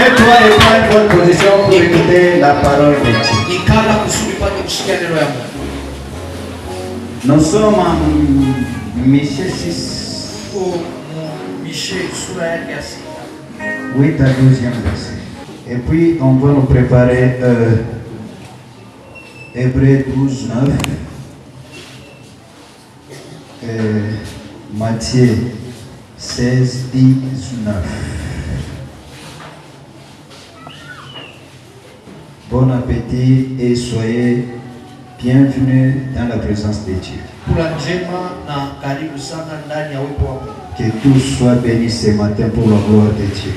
Mets-toi et prends une bonne position pour écouter la parole de Dieu. Nous sommes en Michée 6, 8 à 12e verset. Et puis on va nous préparer Hébreux 12, 9 et Matthieu 16, 19. Bon appétit et soyez bienvenus dans la présence de Dieu. Que tout soit béni ce matin pour la gloire de Dieu.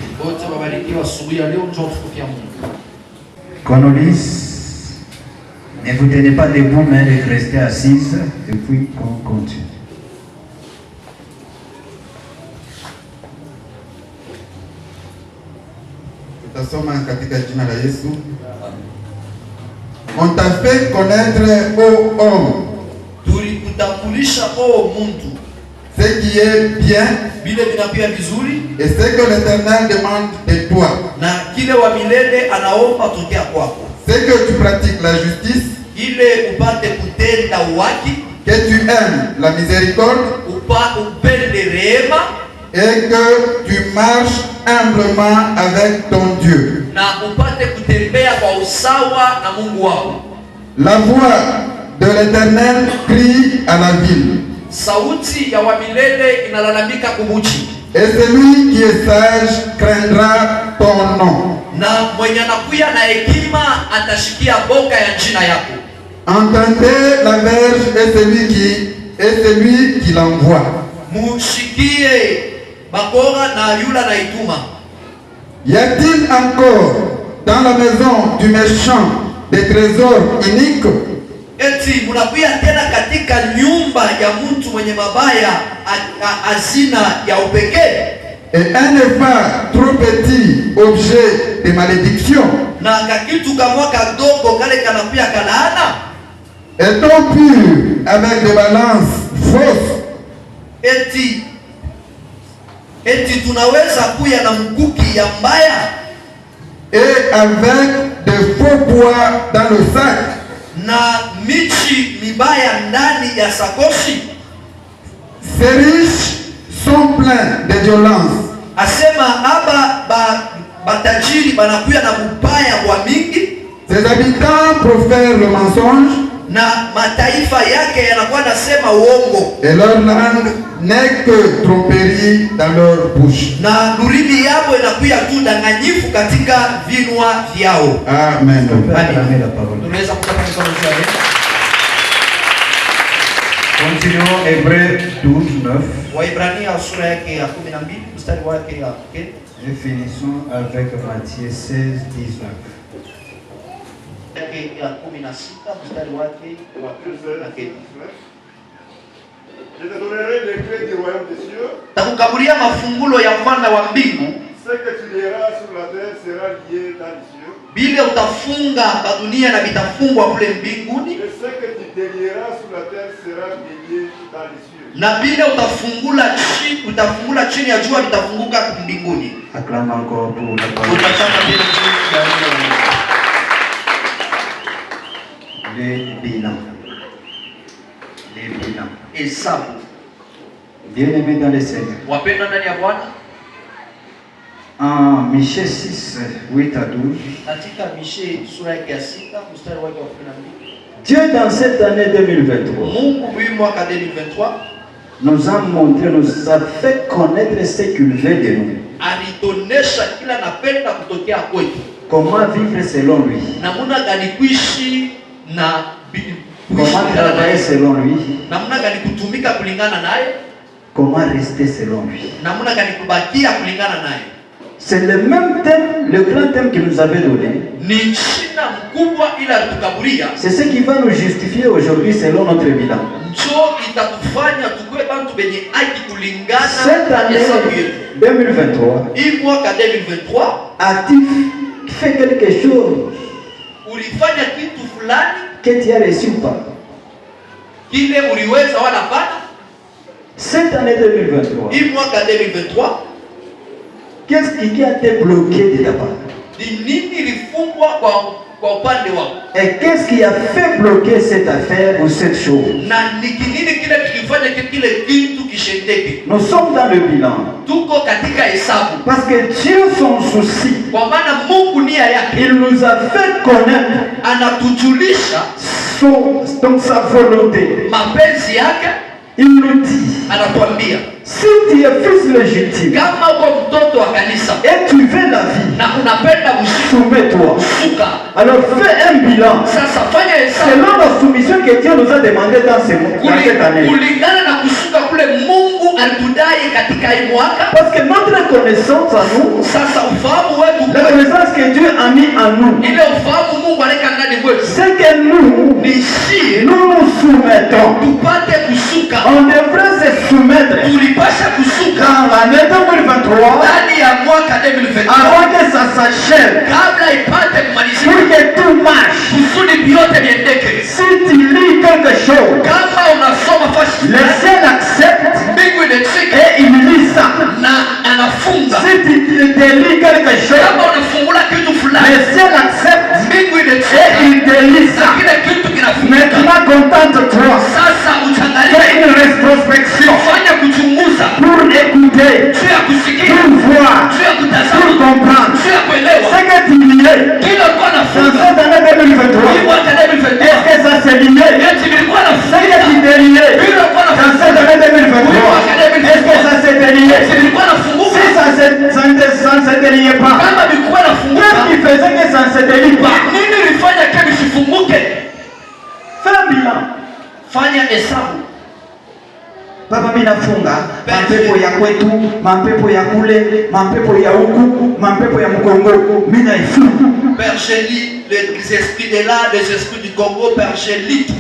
Qu'on nous lise, ne vous tenez pas debout, mais restez assises et puis on continue. On t'a fait connaître, ô homme, ce qui est bien et ce que l'Éternel demande de toi. C'est que tu pratiques la justice, que tu aimes la miséricorde et que tu marches humblement avec ton Dieu. La voix de l'Éternel crie à la ville. Et celui qui est sage craindra ton nom. Entendez la verge et celui qui l'envoie. Y a-t-il encore dans la maison du méchant des trésors uniques? Eti munakuya tena katika nyumba ya mtu mwenye mabaya hazina ya upekee. Et un épave trop petit, objet de malédiction. Na kakitu kamwa kadogo kale kanakuya kalaana. Et non pur avec des balances fausses. Eti tunaweza kuya na mkuki ya mbaya. Et avec des faux bois dans le sac. Na michi mibaya ndani ya sakoshi. Ces riches sont pleins de violence. Asema aba batajiri banakuya na mubaya wa mingi. Ses habitants profèrent le mensonge. Na mataifa yake yanakuwa nasema uongo. Et leur langue n'est que tromperie dans leur bouche. Na lurimi yao inakuwa tu danganyifu katika vinwa vyao. Amen. Tunaweza kupata mikono juu. Continuons Hébreux 12, 9. Waebrania sura yake ya 12 mstari wake ya 9. Et finissons avec Matthieu 16, 19. Je te donnerai les clés du royaume des cieux. Takukaburia mafungulo ya ufalme wa mbingu. Ce que tu lieras sur la terre sera lié dans les cieux. Bile utafunga pa dunia na bitafungwa kule mbinguni. Et ce que tu délieras sur la terre sera lié dans les cieux. Na bile utafungula chini ya jua bitafunguka mbinguni. Acclame encore pour la parole. Les bilans. Et ça. Bien-aimés dans le Seigneur. En Michée 6, 8 à 12. Dieu dans cette année 2023 nous a montré, nous a fait connaître ce qu'il veut de nous. Comment vivre selon lui. Comment travailler selon lui. Comment rester selon lui. C'est le même thème, le grand thème qu'il nous avait donné. C'est ce qui va nous justifier aujourd'hui selon notre bilan. Cette année 2023, as-tu fait quelque chose que tu as reçu ou pas? Cette année 2023, qu'est-ce qui a été bloqué de ta part? Ni nini ilifungwa kwa upande wako? Et qu'est-ce qui a fait bloquer cette affaire ou cette chose? Na ni nini kile kilifanya kile kitu kishendeke? Nous sommes dans le bilan. Tuko katika hesabu. Parce que Dieu, son souci, Kwa maana Mungu nia yake il nous a fait connaître anatujulisha donc sa volonté. mapenzi yake. Il nous dit, Anatuambia si tu es fils légitime kama uko mtoto wa kanisa et tu veux la vie, na unapenda kushika soumets-toi. suka, Alors fais un bilan sasa fanya hesabu selon la soumission que Dieu nous a demandé dans cette année. kulingana na kushuka kule Mungu alitudai katika hii mwaka. Parce que notre connaissance à nous, Sasa ufahamu wetu, la connaissance que Dieu a mis en nous, ile ufahamu Mungu alika ndani mwetu, c'est que nous, ni shie nous nous soumettons. tupate kushuka. On devrait se soumettre Tulipasha kushuka dans l'année 2023 ndani ya mwaka 2023 avant que ça s'achève, kabla ipate kumalizika, pour que tout marche. kusudi vyote viendeke. Si tu lis quelque chose, Kama unasoma fashi le ciel accepte mbingu inachika et il lit ça. na anafunga. Si tu te lis quelque chose, Kama unafungula kitu fulani, le ciel accepte mbingu et inachika il te lit na ça. kile kitu kinafunga. Maintenant, contente-toi. Sasa Fais uchangalie, une rétrospection fanya kuchunguza, pour écouter, juu ya kusikia, pour voir, juu ya pour kutazama, comprendre juu ya kuelewa. ce que tu lisais Kila kwa dans nafunga cette année 2023. hii mwaka 2023 Est-ce que ça s'est lié? eti nilikuwa Ce que nafunga tu t'es lié bila kwa dans nafunga cette année 2023. Est-ce que ça s'est lié? eti nilikuwa nafunguka. Si ça ne s'est lié pas, Kama nilikuwa nafunguka, qu'est-ce qui faisait que ça ne s'est lié pas? nini nilifanya kama nisifunguke? Fais un bilan. Fanya hesabu. Baba, mimi nafunga mapepo ya kwetu, mapepo ya kule, mapepo ya huku, mapepo ya Mkongo, mimi naifunga. Père, je lis les esprits de là, les esprits du Congo. Père, je lis tout.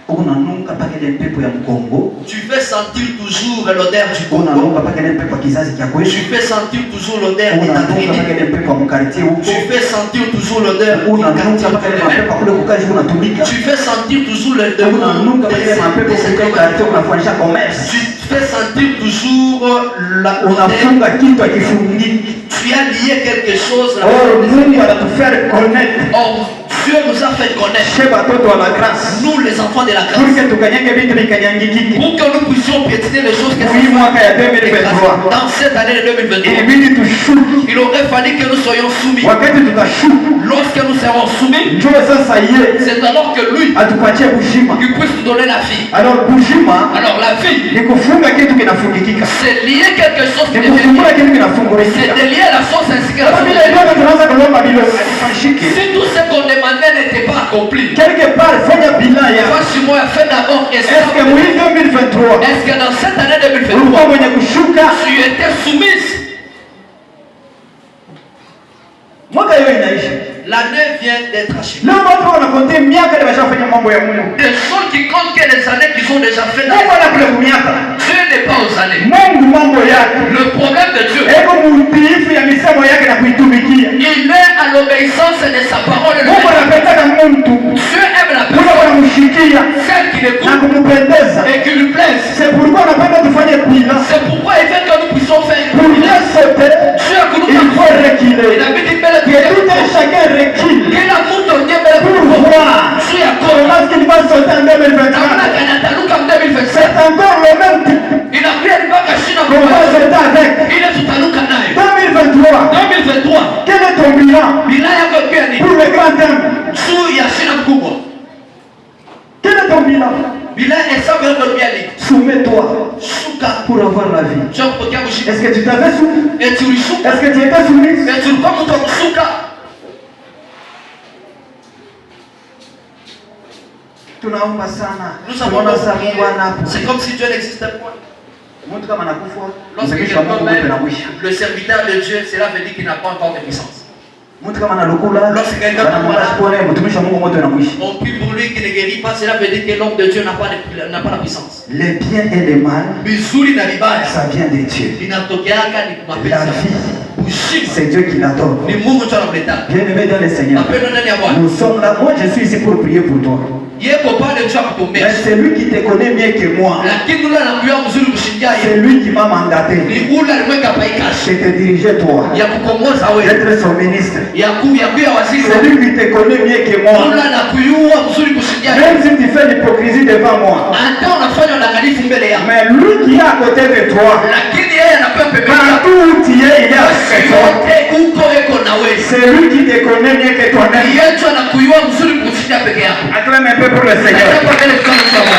Unanuka paka ile pepo ya Mkongo, Tu fais sentir toujours l'odeur du Congo. unanuka paka ile pepo ya kizazi cha Tu kwetu, fais sentir toujours l'odeur de ta unanuka tribu. paka ile pepo ya mkartie huko, Tu fais sentir toujours l'odeur du unanuka paka ile quartier. mapepo kule kukaji unatumika, Tu fais sentir toujours l'odeur unanuka paka ile mapepo kule kartie unafanyisha commerce, Tu fais sentir toujours la odeur. unafunga kitu akifungiki. Tu as lié quelque chose. Oh, Mungu anatufanya connect Or, Dieu nous a fait connaître, chez batoto wa la grâce, nous les enfants de la pour grâce, que tukanyage vitu vikanyangikiki. pour que nous puissions piétiner les choses que Hii mwaka ya 2023 dans cette année de 2023. ilibidi tushuke. Il aurait fallu que nous soyons soumis. Wakati tutashuka, Lorsque nous serons soumis, njoo sasa yeye c'est alors que lui atupatie bushima. qui puisse nous donner la vie. Alors bushima Alors la vie, ni kufunga kitu kinafungikika, c'est lier quelque chose qui ni devient. kufungula kitu C'est kinafungulika. de lier la chose ainsi que la Kama vile chose. ndio tunaanza kulomba bilo alifanyike Si tout ce qu'on demandait n'était pas accompli, quelque part, fanya bilan ya voici moi fait d'abord est-ce hesabu. que mwezi 2023 Est-ce que dans cette année ulikuwa 2023, mwenye kushuka? tu étais soumise? Mwaka hiyo inaisha. L'année vient d'être achevée. Leo watu wanakontea miaka ile washafanya mambo ya Mungu. Des gens qui comptent que les années qu'ils ont déjà fait dans Mungu anakule miaka. Dieu n'est pas aux années. Mungu mambo yake. Le problème de Dieu, Eko mutiifu ya misemo yake na kuitumikia. il est à l'obéissance de sa parole. Mungu anapendaka mtu. Dieu aime la Mungu personne, anamshikia celle qui na l'écoute kumpendeza. et qui lui plaise. C'est pourquoi anapenda tufanye bilan. C'est pourquoi il veut que nous puissions faire Pour une bien sauter, Dieu que nous il faut Il reculer. a dit belle Que tout un chacun recule que la moto ndiye belle pour voir Dieu a connu. comment il va sauter en 2024. Namna kanataluka en 2027. C'est encore le même type Inakuja ni mpaka shina qu'on va kwa sauter avec. ile tutaluka nayo. 2023, 2023 quel est ton bilan bila yako pia ni pour le grand thème? juu ya shina mkubwa. Quel est ton bilan? Bila hesabu yako pia ni Soumets-toi shuka pour avoir la vie. njoo kupokea mshindi. Est-ce que tu t'avais soumis? Eti ulishuka, Est-ce que tu étais soumis? eti ulikuwa mtu wa kushuka. Tunaomba sana. Nous avons Tunaona saa Mungu prié. anapo. C'est comme si Dieu n'existait pas. Mtu kama anakufa, Lorsque mtumishi wa quelqu'un Mungu wote na meurt, mwisho. le serviteur de Dieu, cela veut dire qu'il n'a pas encore de puissance. Mtu kama analukula, Lorsque quelqu'un wanamwona sipone, mtumishi wa Mungu wote na mwisho. On prie pour lui qui ne guérit pas, cela veut dire que l'homme de Dieu n'a pas la puissance. Les biens et les mal, Bizuri na vibaya ça vient de Dieu. vinatokeaka ni La mapenzi. vie, Ushindi c'est Dieu qui la donne. ni Mungu tu anamleta. Bien-aimé dans le Seigneur, Mapendo ndani ya Bwana. nous sommes là. Moi, je suis ici pour prier pour toi. Yeko pale Dieu Mais akutumbea. c'est lui qui te connaît mieux que moi. Lakini yule anamjua mzuri kushindia kusikia C'est lui qui m'a mandaté ni ule alimweka paikashi de te diriger toi, ya kukongoza wewe d'être son ministre. ya kuya waziri C'est lui qui te connaît mieux que moi. ule na kuyua mzuri kusikia Même si tu fais l'hypocrisie devant moi, hata unafanya udanganyifu mbele yangu mais lui qui est à côté de toi, lakini yeye anapewa pembeni yako partout où tu es, il est avec toi. yote uko eko na wewe C'est lui qui te connaît mieux que toi-même. yetu anakuyua mzuri kusikia peke yako Acclame un peu pour le Seigneur. Hapo mbele kama sawa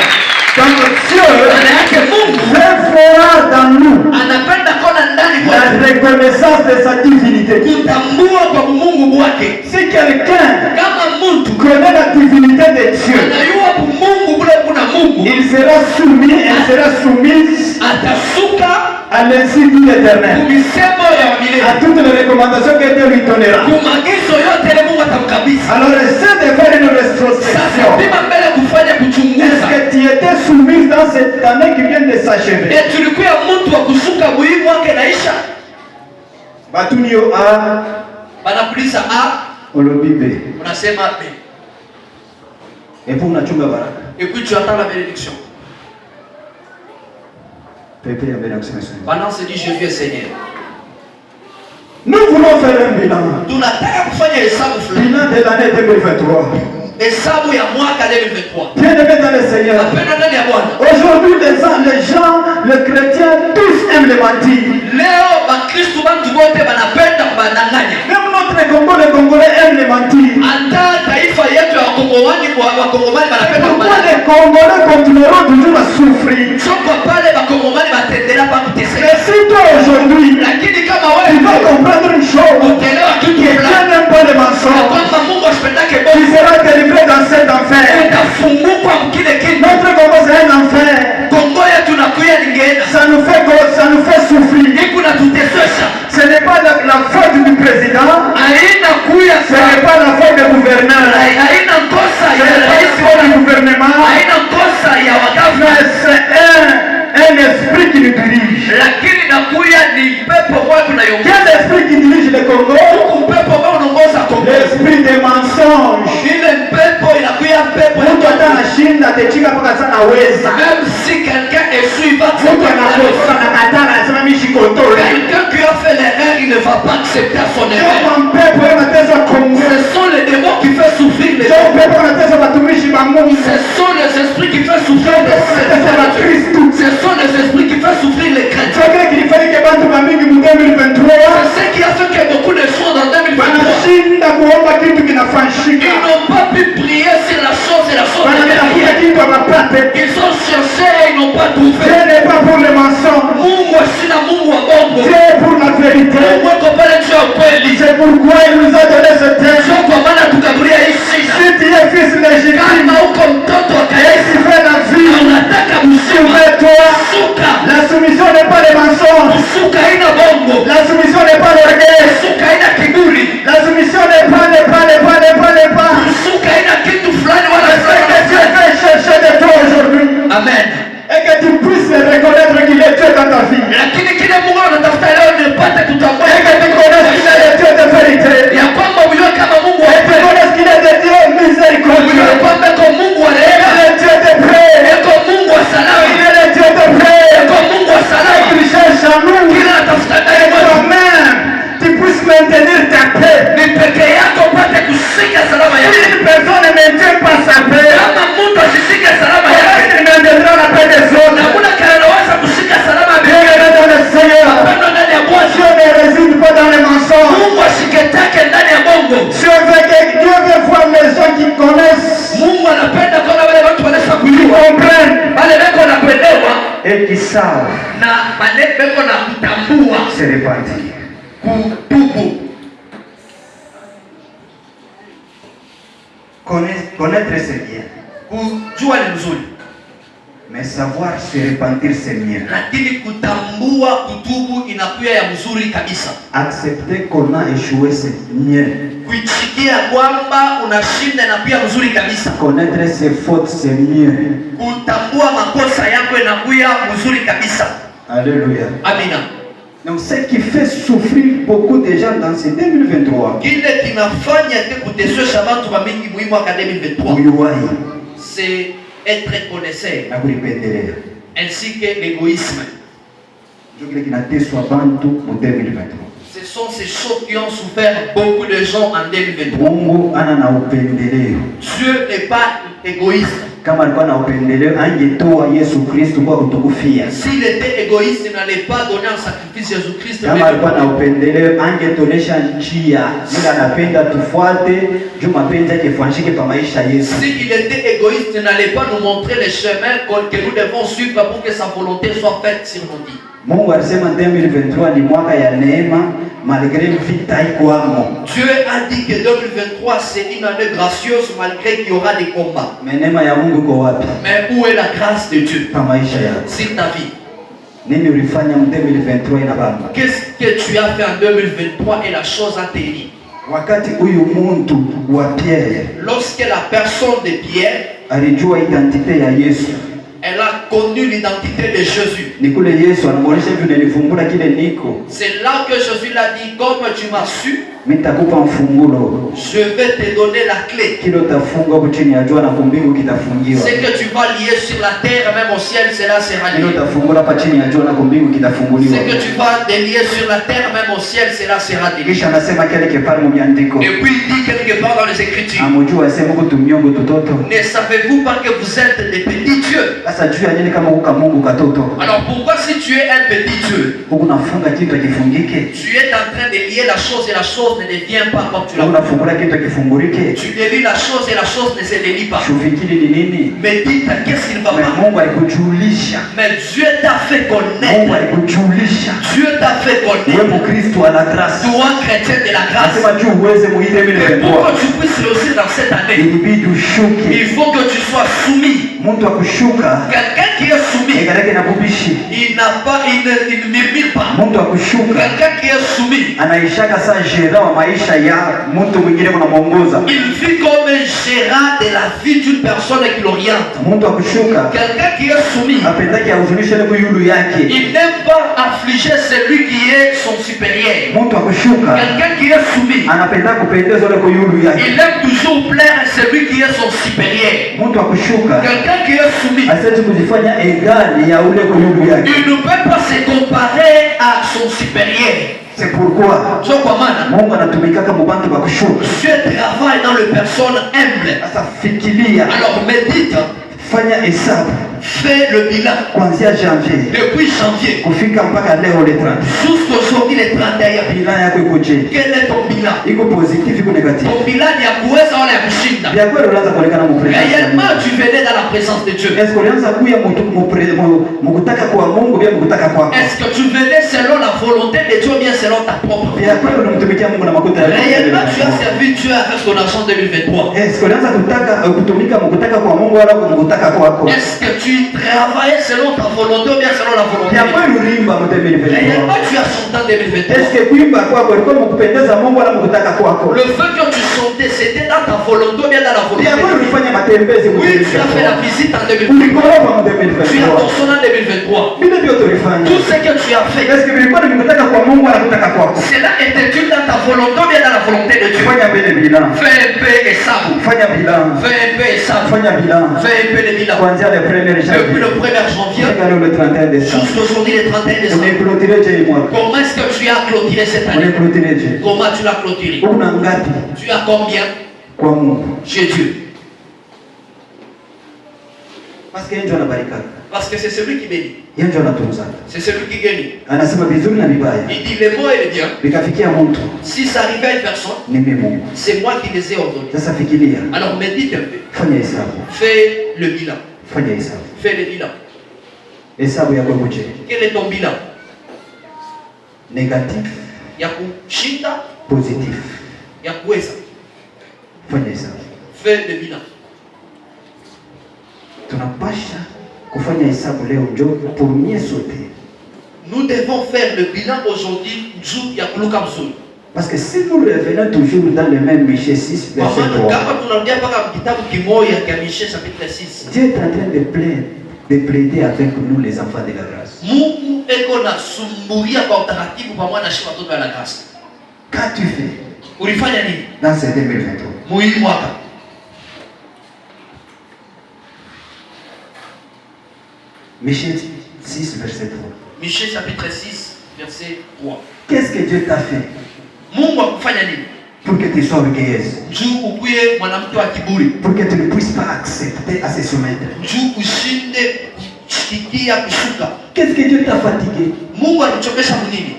Donc Dieu maana yake Mungu veut voir dans nous anapenda kona ndani la mwetu reconnaissance de sa divinité. kutambua kwa Mungu wake Si quelqu'un kama mtu connaît la divinité de Dieu, anayua Mungu kule kuna Mungu il sera soumis, elle sera soumise atasuka à l'insigne de l'Éternel, kumisemo ya milele à toutes les recommandations que Dieu lui donnera. kumagizo yote ile Mungu atamkabidhi Alors essaie de faire une sasa rétrospection. pima mbele kufanya Est-ce kuchunguza que tu étais soumise dans cette année qui vient de s'achever? tulikuwa mtu wa kusuka muhimu wake naisha Batunio a banakuliza olobibe. unasema Et pour nachunga baraka. et puis tu attends la bénédiction Pepe ya bénédiction. pendant ce dit je viens Seigneur Nous voulons faire un bilan. tunataka kufanya hesabu fulani Bilan de l'année 2023. hesabu ya mwaka 2023 Bien aimé dans le Seigneur. napenda ndani ya Bwana Aujourd'hui, les gens, les chrétiens, tous aiment les mentir. leo bakristu bantu bote banapenda kubadanganya Même notre Congo, les Congolais aiment les mentir. hata taifa yetu ya wakongomani banapenda Pourquoi kubadanganya les Congolais continueront toujours à souffrir? soko pale bakongomani batendela pa kuteseka Mais si toi aujourd'hui, lakini kama tu vas wewe comprendre une chose, utaelewa que kitu Dieu fulani n'aime pas les na mensonges, kwamba Mungu asipendake tu bongo seras délivré dans cet enfer. utafungukwa mkile kitu Notre Congo, c'est un enfer. Kongo yetu nakuya ningeenda Ça nous fait souffrir. iku natutesesha Ce n'est pas la faute du président, haina kuya ce n'est pas la faute du gouverneur, haina kosa ce ya n'est pas la rais faute du gouvernement, haina kosa ya wagavana mais c'est un esprit qui nous dirige. lakini nakuya ni pepo ambayo tunayongoza Quel esprit qui dirige le Congo? pepo ambayo unaongoza Kongo L'esprit des mensonges. ile pepo inakuya pepo ya Mtu atashinda atachika mpaka sana weza. même si quelqu'un est suivant Mtu anakosa na katana anasema mimi shikotole. quelqu'un qui a fait l'erreur il ne va pas accepter son erreur Kama mpepo yanatesa Kongo. ce sont les démons qui font souffrir les Sio hommes mpepo yanatesa watumishi wa Mungu. ce sont les esprits qui font souffrir les Kristo. ce sont les esprits qui font souffrir les chrétiens Sio kile kilifanyika bantu mingi mu 2023. c'est ce qui a fait que beaucoup de choses en 2023 Wanashinda kuomba kitu ils kinafanyika. n'ont pas pu prier sur la chose et la chose est Wanatafuta derrière. kitu hawapate. Ils ont cherché et ils n'ont pas trouvé. Dieu n'est pas pour les mensonges. Mungu sina Mungu wa bongo. Dieu est pour la vérité. Mungu iko pale juu ya ukweli. C'est pourquoi il nous a donné ce texte. Sio kwa maana tukaburia hii shida. Si tu es fils légitime, Kama uko mtoto wa et kanisa tu fais la vie, unataka msima soumets-toi. suka. La soumission n'est pas les mensonges. Suka haina bongo. La soumission n'est pas l'orgueil. Suka haina kiburi. La soumission n'est pas. Suka haina kitu fulani wala C'est ce que Dieu fulani. veut chercher de toi aujourd'hui. Amen. Et que tu puisses reconnaître qu'il est Dieu dans ta vie. Lakini kile Mungu anatafuta leo nipate kutambua Et que tu connaisses qu'il est le Dieu de vérité. ya kwamba ujue kama Mungu wa Et tu kweli. connaisses qu'il est le Dieu Ujue miséricordieux. kwamba iko Mungu wa Il rehema. est le Dieu de paix. Iko Mungu wa Il salama. est le Dieu de paix. Iko Mungu wa salama. Il cherche en nous. Kila anatafuta ndani Et mwetu toi-même, tu puisses maintenir ta paix. ni peke yako upate kushika salama Si yako. une personne ne maintient pas sa paix, Kama mtu asishike salama comment yake, il maintiendra la paix des autres? hakuna kile anaweza kushika salama ya Dieu Biblia. est dans le Seigneur. Pendo ndani ya Bwana. Dieu ne réside pas dans les mensonges. Mungu ashiketake ndani ya bongo. Dieu veut voir les gens qui connaissent, Mungu anapenda kuona wale watu wanaweza qui kujua, comprennent wale beko na kuelewa et qui savent na wale beko na kutambua, se repentir. kutubu. Connaître c'est bien, Kujua ni mzuri, mais savoir se repentir c'est mieux. lakini kutambua kutubu inakuwa ya mzuri kabisa. Accepter qu'on a échoué c'est mieux. Kuichikia kwamba unashinda na pia mzuri kabisa. Connaître ses fautes c'est mieux. Kutambua makosa yako inakuwa mzuri kabisa. Alléluia. Amina. Donc ce qui fait souffrir beaucoup de gens dans ce 2023, Kile kinafanya te kutesesha watu wa mingi muhimu mwaka 2023 uyuwai c'est être connaisseur na kulipendelea. ainsi que l'égoïsme. Ce sont ces choses qui ont souffert beaucoup de gens en 2023. Dieu n'est pas égoïste. S'il était égoïste, il n'allait pas donner un sacrifice Jésus-Christ. S'il était égoïste, il n'allait pas nous montrer les chemins que nous devons suivre pour que sa volonté soit faite sur nos vies. Mungu alisema 2023 ni mwaka ya neema malgré vita iko amo. Dieu a dit que 2023 c'est une année gracieuse malgré qu'il y aura des combats. Mais neema ya Mungu iko wapi? Mais où est la grâce de Dieu Kwa maisha yako? sur ta vie? Nini ulifanya mu 2023 inabamba? Qu'est-ce que tu as fait en 2023 et la chose a tenu? Wakati huyu muntu wa Pierre Lorsque la personne de Pierre, alijua identite ya Yesu, elle a connu l'identité de Jésus. nikule Yesu anamuonesha hivi nilivumbura kile niko. C'est là que Jésus l'a dit, comme tu m'as su, Nitakupa mfungulo. je vais te donner la clé. Kile utafunga huko chini ya jua na kumbingu kitafungiwa. Ce que tu vas lier sur la terre, même au ciel, cela sera Kile lié. utafungula hapa chini ya jua na kumbingu Ce kitafunguliwa. que tu vas délier sur la terre, même au ciel, cela sera délié. Kisha anasema kile kipale mu miandiko. Et puis il dit quelque part dans les Écritures, Amujua asema kutumiongo tutoto. ne savez-vous pas que vous êtes des petits dieux? Sasa juu ya nini kama uka Mungu katoto? Alors pourquoi si tu es un petit Dieu, Huku nafunga kitu kifungike. tu es en train de lier la chose et la chose ne devient pas comme tu l'as Huku voulu. nafungula kitu kifungurike. Tu délis la chose et la chose ne se délie pas. Shufikiri ni nini? Mais dites, qu'est-ce qu'il va Mais pas? Mungu alikujulisha. Mais Dieu t'a fait Mungu connaître. alikujulisha. Dieu t'a fait Wewe connaître. Mkristo wa la grâce. Toi, chrétien de la grâce. Nasema juu uweze muite mimi Et pour nimekuwa. que tu puisses réussir dans cette année, Ilibidi ushuke. il faut que tu sois soumis. Mtu akushuka Quelqu'un qui est soumis, egaleke na kubishi. il n'a pas, il ne murmure pas. Mtu akushuka Quelqu'un qui est soumis, anaishaka saa jera wa maisha ya mtu mwingine kunamwongoza. il vit comme un gérant de la vie d'une personne qui l'oriente. Mtu akushuka Quelqu'un qui est soumis, apendake ahuzunishe ile kuyulu yake. il n'aime pas affliger celui qui est son supérieur. Mtu akushuka Quelqu'un qui est soumis, anapenda kupendeza ile kuyulu yake. il aime toujours plaire à celui qui est son supérieur. Mtu akushuka Quelqu'un qui est soumis, asiwezi kujifanya egali ya ule kuyulu yake. il ne peut pas se comparer à son supérieur. C'est pourquoi So kwa maana, Mungu anatumikaka mu bantu bakushuka. Dieu travaille dans les personnes humbles. Sasa fikiria, Alors médite, fanya hesabu fais le bilan kuanzia janvier depuis janvier kufika mpaka leo le 30. jusqu'aujourd'hui le 31. Bilan yako iko je? Quel est ton bilan? Iko positif iko negatif? Ton bilan ni ya kuweza wala ya kushinda. Vya kweli unaanza kuonekana mu presence. Réellement, tu venais dans la présence de Dieu. Est-ce que ulianza kuya mu kutaka kwa Mungu bila kutaka kwako? Est-ce que tu venais selon la volonté de Dieu ou bien selon ta propre vie? Vya kweli unamtumikia Mungu na makuta yako. Réellement, tu as servi Dieu avec ton argent 2023. Est-ce que ulianza kutaka kutumika mu kutaka kwa Mungu wala mu kutaka kwako? Est-ce que tu travaillais selon ta volonté ou bien selon la volonté Vya de Dieu? kweli ulimba mu 2023. Réellement, tu as chanté en 2023. Est-ce que kuimba kwako ilikuwa mu kupendeza Mungu wala mu kutaka kwako? Le fait que tu chantais, c'était dans ta volonté ou bien dans la volonté Vya de kweli Dieu? ulifanya matembezi mu Oui, tu as fait la 2023. visite en 2023. Ulikoroga mu Tu as 2023. ton en 2023. Vile vyote ulifanya. Tout ce que tu as fait, Est-ce que vilikuwa ni kutaka kwa Mungu wala kutaka kwako? cela était-il dans ta volonté ou bien dans la volonté de Dieu? Fanya mbele bilan. Fais un peu et ça. Fanya bilan. Fais un peu et ça. Fanya bilan. Fais un peu de bilan. Kuanzia le 1er Depuis janvier le 1er janvier mpaka leo le 31 décembre. jusqu'aujourd'hui le 31 décembre. Unaiclotire je hii mwaka? Comment est-ce que tu as clôturé cette année? Unaiclotire je? Comment tu l'as clôturé? Una ngapi Tu as combien kwa Mungu? chez Dieu? Parce que yeye ndio anabarika. Parce que c'est celui qui bénit. Yeye ndio anatunza. C'est celui qui gagne. Anasema vizuri na vibaya. Il dit les mots et les biens. Vikafikia mtu Si ça arrivait à une personne, ni mimi Mungu. c'est moi qui les ai ordonnés. Sasa fikiria. Alors médite un peu. Fanya hesabu. Fais le bilan. Fanya hesabu. Fais le bilan. Hesabu yako iko je? Quel est ton bilan? Negatif, Ya kushinda, positif. ya kuweza. Fanya hesabu. Fais le bilan. Tunapasha kufanya hesabu leo njo pour mieux sauter. Nous devons faire le bilan aujourd'hui, jour ya kuluka mzuri. Parce que si nous revenons toujours dans le même Michée 6, Kwa verset maana 3, kama tunarudia mpaka kitabu kimoja cha Michée chapitre 6. Dieu est en train de plaider avec nous les enfants de la grâce. Mungu eko na sumburia kwa utaratibu pamoja na shida watoto wa la grâce. Qu'as-tu fait Ulifanya nini? dans ce 2023? Muhimu mwaka. Michée 6, verset 3. Michée chapitre 6, verset 3. Qu'est-ce que Dieu t'a fait Mungu akufanya nini? pour que tu sois orgueilleuse? Njoo ukuye mwanamke wa kiburi. Pour que tu ne puisses pas accepter à se soumettre. Njoo ushinde kushikia kushuka. Qu'est-ce que Dieu t'a fatigué? Mungu alikuchokesha nini?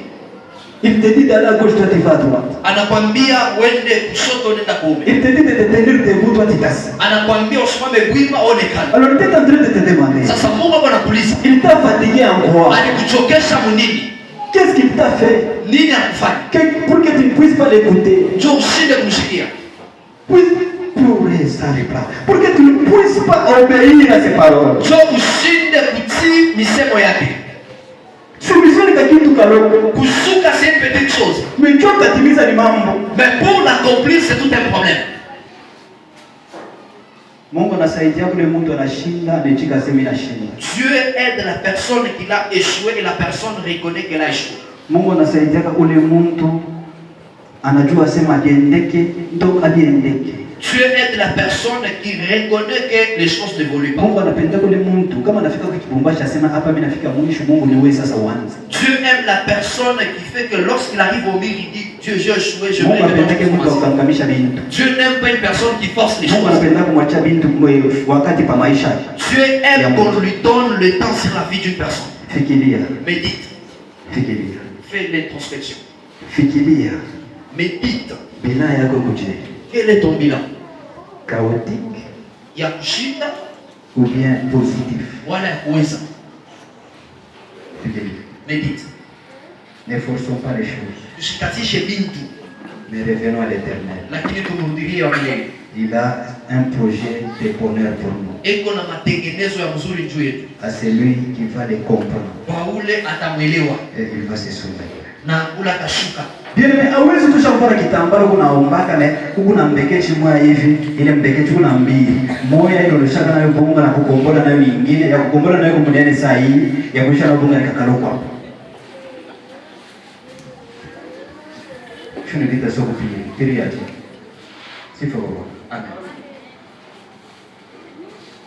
Il te dit d'aller à gauche, toi tu vas à droite. Anakwambia uende kushoto unaenda kuume. Il te dit de te tenir debout, toi tu t'assis. Anakwambia usimame wima onekana. Alors il est en train de te demander. Sasa Mungu anakuuliza. Il t'a fatigué en quoi? Alikuchokesha nini? Qu'est-ce qu'il t'a fait? Nini akufanya? Pour que tu ne puisses pas l'écouter. Njoo ushinde kumshikia. Pour que tu ne puisses pas obéir à ses paroles. Njoo ushinde kutii misemo yake. Soumission ni kitu kaloko. Kushuka c'est une petite chose. Mais Dieu katimiza ni mambo. Mais pour l'accomplir c'est tout un problème. Mungu anasaidia kule mtu anashinda anachika sema inashinda. Dieu aide la personne qui a échoué et la personne reconnaît qu'elle a échoué. Mungu anasaidia kule mtu anajua sema agendeke ndo agendeke. Dieu aide la personne qui reconnaît que les choses n'évoluent pas. Mungu anapenda kule mtu kama anafika kwa kibumbashi asema hapa mimi nafika mwisho, Mungu ni wewe sasa uanze. Dieu aime la personne qui fait que lorsqu'il arrive au milieu il dit Dieu j'ai échoué, je vais recommencer. Dieu n'aime pas une personne qui force les choses. Mungu anapenda kumwachia bintu wakati pa maisha. Dieu aime qu'on lui donne le temps sur la vie d'une personne. Fikiria. Médite. Fikiria. Fais l'introspection. Fikiria. Médite. Bila yako kuje. Quel est ton bilan? Chaotique. Ya kushinda ou bien positif. Wala ya kuweza. Fikiria. Médite. Ne forçons pas les choses. Tushikatishe bintu. Mais revenons à l'Éternel. Lakini tumrudilie wa milele. Il a un projet de bonheur pour nous. Eko na matengenezo ya mzuri juu yetu. À celui qui va les comprendre. Kwa ule atamwelewa. Et il va se soumettre. Na ule atashuka. Bien mais hawezi tushampara kitambaro kuna ombaka na kuna mbekechi moja hivi, ile mbekechi kuna mbili. Moja ile ulishaka nayo bunga na kukombola nayo nyingine, ya kukombola nayo kumnene saa hii, ya kuisha na bunga nikakaloko hapo. Shuni vita soko pili yake. Sifa kwa Amen.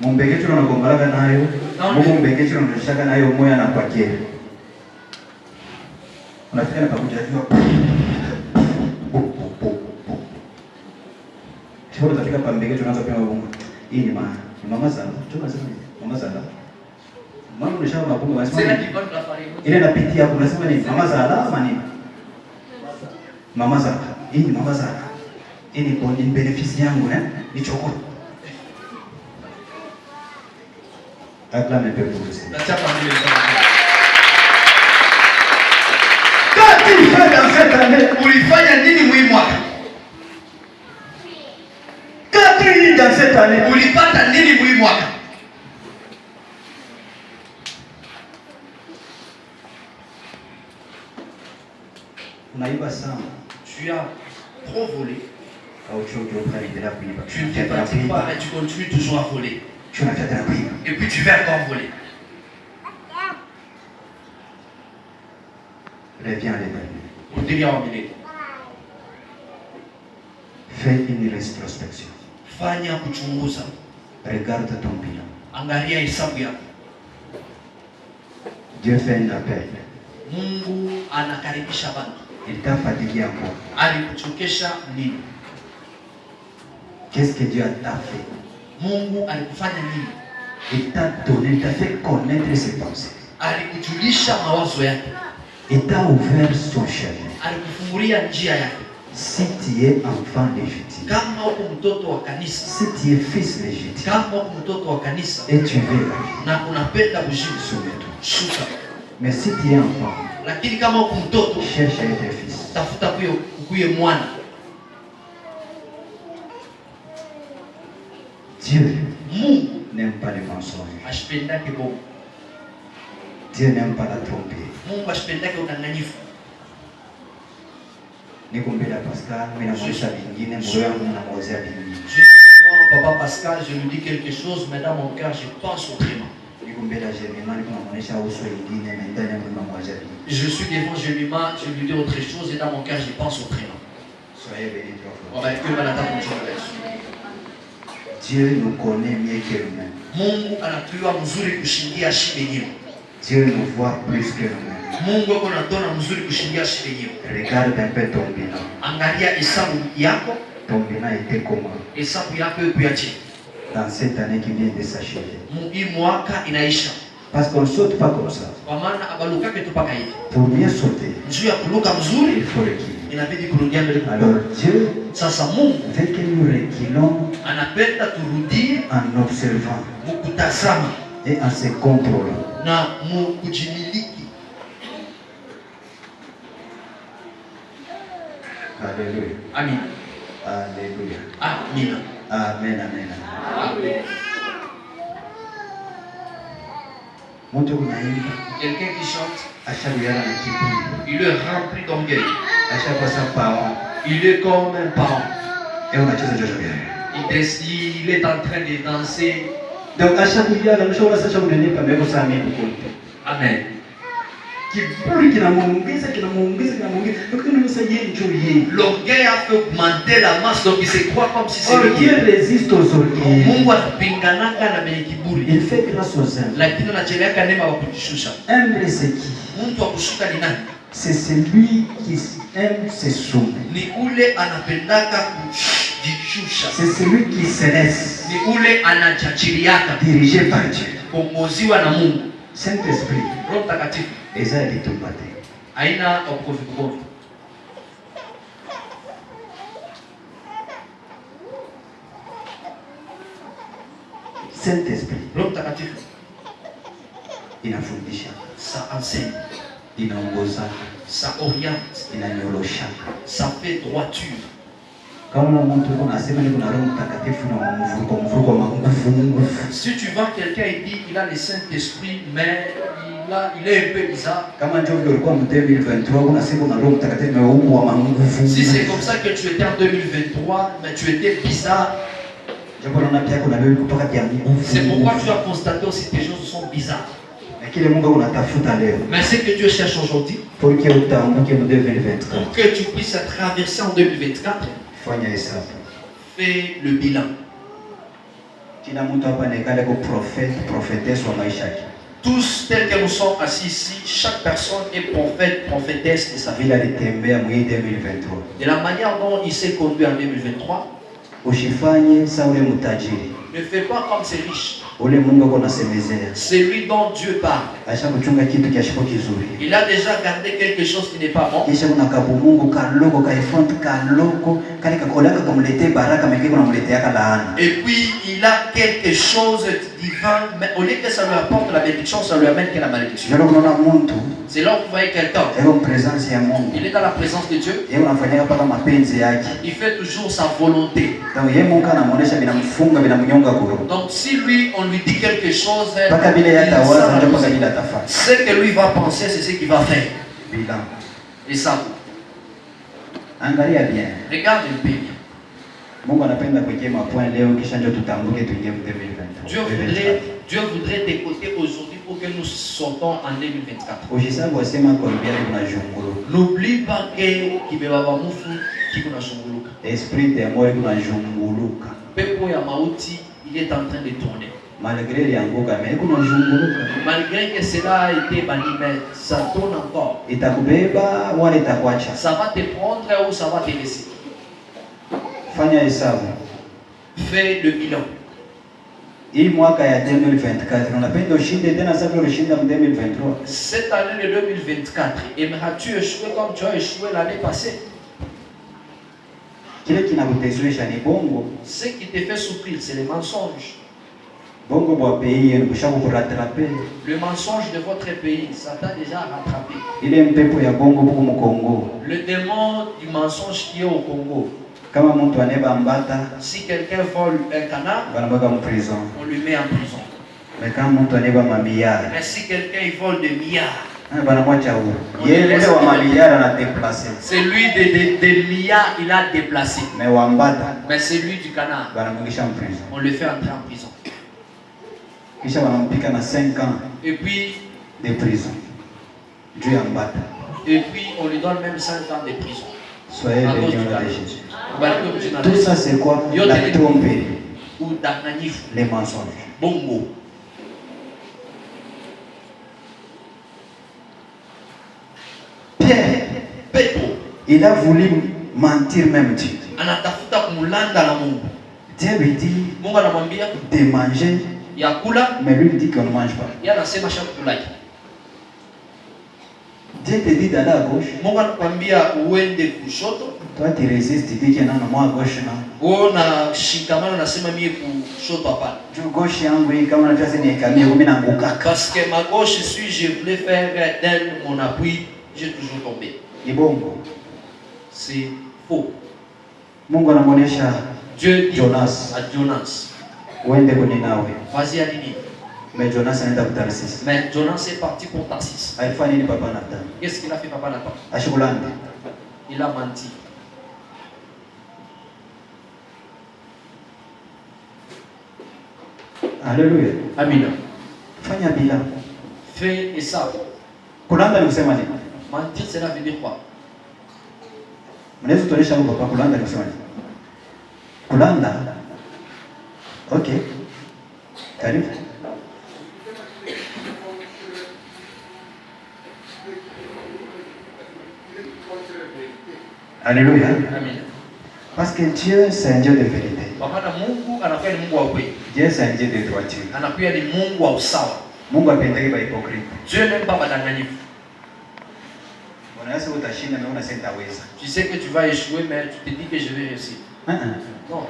Mumbekechi unakombola nayo, Mungu mbekechi unashaka nayo moja na pakia. Unafika na pamoja hiyo. Sio utafika pa mbege tunaanza pia mabunga. Hii ni mama sana. Tunasema mama sana. Mama unashaka mabunga wasema. Ile inapitia hapo unasema ni mama sana ama nini? Mama sana. Hii ni mama sana. Hii ni kwa benefit yangu ni choko. Acclame peu pour vous. Nachapa mbele sana. Ulifanya nini muhimu mwaka? Ulipata nini muhimu mwaka? Unaiba sana. Tu as trop volé. Tu ne t'es pas dit pas, mais tu continues toujours à voler. Et puis tu vas encore voler. Reviens à l'Éternel. Fais une rétrospection. Fanya kuchunguza. Regarde ton bilan. Angalia hesabu yako. Dieu fait un appel. Mungu anakaribisha bantu. Il t'a fatigué encore. Alikuchokesha nini? Qu'est-ce que Dieu t'a fait? Mungu alikufanya nini? Il t'a donné, il t'a fait connaître ses pensées. Alikujulisha mawazo yake. Il t'a ouvert son chemin. Alikufungulia njia yake. Si tu es enfant légitime, kama uko mtoto wa kanisa, si tu es fils légitime, kama uko mtoto wa kanisa, et tu veux la vie, na unapenda kujibu, soumets-toi. shuka. Mais si tu es enfant, lakini kama uko mtoto, cherche à être fils. tafuta kuye mwana. Dieu Mungu n'aime pas les mensonges. ashipendake bongo. Dieu n'aime pas la tromperie. Mungu ashipendake udanganyifu. Niko mbele ya Pascal, mimi namuonyesha vingine, moyo wangu unamwozea vingine. Papa Pascal, je lui dis quelque chose, mais dans mon cœur, je pense autrement. Niko mbele ya Jemima, niko namuonyesha uso wengine, na ndani yangu unamwozea vingine. Je suis devant Jemima, je lui dis autre chose, et dans mon cœur, je pense autrement. Soyez bénis, On va écouter la table de Dieu nous connaît mieux que nous-mêmes. Mungu anatujua mzuri kushindia shi wenyewe. Dieu nous voit plus que nous-mêmes. Mungu wako anatona mzuri kushindia sisi wenyewe. Regarde un peu ton bilan. Angalia hesabu yako. Ton bilan était comment? Hesabu yako iko yaje? Dans cette année qui vient de s'achever. Hii mwaka inaisha. Parce qu'on ne saute pas comme ça. Kwa maana abaluka kitu paka hivi. Pour mieux sauter, Njoo ya kuluka mzuri, il faut reculer. inabidi kurudia mbele. Alors Dieu Sasa Mungu veut que nous reculons anapenda turudie en observant mukutazama et en se contrôlant. na mukujimiliki. Alléluia. Amen. Alléluia. Amen. Amen, amen. Amen. Mtu unaimba Quelqu'un qui chante, ashawiana na kiburi, il est rempli d'orgueil. ashakuwa sa parent. Il est comme un parent. Et unacheza jojo gani? Il est en train de danser. Donc ashakuiana mshauri sasa unenepa mbele saa mimi kuko. Amen. Kiburi kinamuongeza. Donc nous ça yeye njoo yeye. L'orgueil a fait augmenter la masse, donc il se croit comme si c'est Dieu lui. résiste aux orgueils. Mungu anapinganaka na benye kiburi. Il fait grâce aux hommes. Lakini anacheleaka neema wa kujishusha. Humble c'est qui? Mtu wa kushuka ni nani? C'est celui qui aime se soumettre. Ni ule anapendaka kujishusha. C'est celui qui se laisse Ni ule anachachiliaka diriger par Dieu. kuongoziwa na Mungu. Saint-Esprit, Roho Mtakatifu eza alitumbate. haina ukovu. Saint-Esprit Roho Mtakatifu inafundisha, ça enseigne, inaongoza, ça oriente, inanyorosha. ça fait droiture. Kama mtu anasema ni kuna Roho Mtakatifu na mvuruko nguvu. Si tu vois quelqu'un il dit il a le Saint-Esprit mais il est un peu bizarre. Kama ndio ulikuwa en 2023 unasema una Roho Mtakatifu na wa nguvu. Si c'est comme ça que tu étais en 2023 mais tu étais bizarre. C'est pourquoi tu as constaté aussi que tes choses sont bizarres. Mais ce que Dieu cherche aujourd'hui, pour que tu puisses traverser en 2024, fais le bilan. Tous tels que nous sommes assis ici, chaque personne est prophète, prophétesse de sa vie. De la manière dont il s'est conduit en 2023, ne fais pas comme ces riches. C'est lui dont Dieu parle. Il a déjà gardé quelque chose qui n'est pas bon. Et puis il a quelque chose de divin, mais au lieu que ça lui apporte la bénédiction, ça lui amène que la malédiction. C'est là où vous voyez quelqu'un. Il est dans la présence de Dieu. Il fait toujours sa volonté. Donc si lui, on lui dit quelque chose, ce que lui va penser, c'est ce qu'il va faire. Et ça. Regarde un peu. Dieu voudrait t'écouter aujourd'hui pour que nous sortons en 2024. N'oublie pas que Esprit de mort kuna junguluka. Pepo ya mauti, il est en train de tourner. Malgré yangoka mais kuna junguluka. Malgré que cela a été banni, mais ça tourne encore. Itakubeba wala itakuacha. Ça va te prendre ou ça va te laisser. Fanya hesabu. Fais le bilan. Hii mwaka ya 2024 unapenda ushinde tena sasa vile ulishinda en 2023. Cette année de 2024, aimeras-tu échouer comme tu as échoué l'année passée? Kile kinakutezuisha ni bongo. Ce qui te fait souffrir, c'est les mensonges. Bongo bwa pays yenu kushaku kurattraper. Le mensonge de votre pays, ça t'a déjà rattrapé. Ile mpepo ya bongo buku mu Congo. Le démon du mensonge qui est au Congo. Kama mtu aneba mbata, si quelqu'un vole un canard, on lui met en prison. Mais quand mtu aneba mamiyara, mais si quelqu'un vole des milliards, c'est lui des milliards, il a déplacé. Mais c'est lui du canard, on le fait entrer en prison. Et puis de prison. Et puis on lui donne même 5 ans de prison. Soyez bénis au nom de Jésus. Tout ça c'est quoi? La tromperie. Les mensonges. Bongo. Il a voulu mentir même Dieu. Anatafuta kumulanda na Mungu. Dieu lui dit Mungu anamwambia de manger, ya kula, mais lui dit qu'on ne mange pas. yeye anasema shakula. Dieu te dit d'aller à gauche. Mungu anakuambia uende kushoto. Toi tu résistes, tu dis que non, moi à gauche non. Wewe unashikamana unasema mimi kushoto hapana. Tu gauche yangu hii kama unataka sasa nikamie mimi naanguka. Parce que ma gauche si je voulais faire d'elle mon appui, j'ai toujours tombé. Ni bongo. C'est faux. Mungu anamuonesha Dieu dit Jonas à Jonas, uende kwenye nawe. vas-y à Ninive. Mais Jonas anaenda kutarsis. Mais Jonas est parti pour Tarsis. Alifanya nini papa Nathan? Qu'est-ce qu'il a fait papa Nathan? Ashukulande. Il a menti. Alléluia. Amina. Fanya bila. Fais et ça. Kulanda ni kusema nini? Mentir, cela veut dire quoi? Mnaweza tuonesha huko papa kulanda ni kusema nini? Kulanda. Okay. Karibu. Alléluia. Amina. Parce que Dieu c'est un Dieu de vérité. Wakati Mungu anakuwa ni Mungu wa kweli. Dieu c'est un Dieu de droiture. Anakuwa ni Mungu wa usawa. Mungu apendeki ba hypocrite. Dieu n'aime pas wadanganyifu. Unaweza utashinda na unasema taweza. Tu sais que tu vas échouer, mais tu te dis que je vais réussir. Non.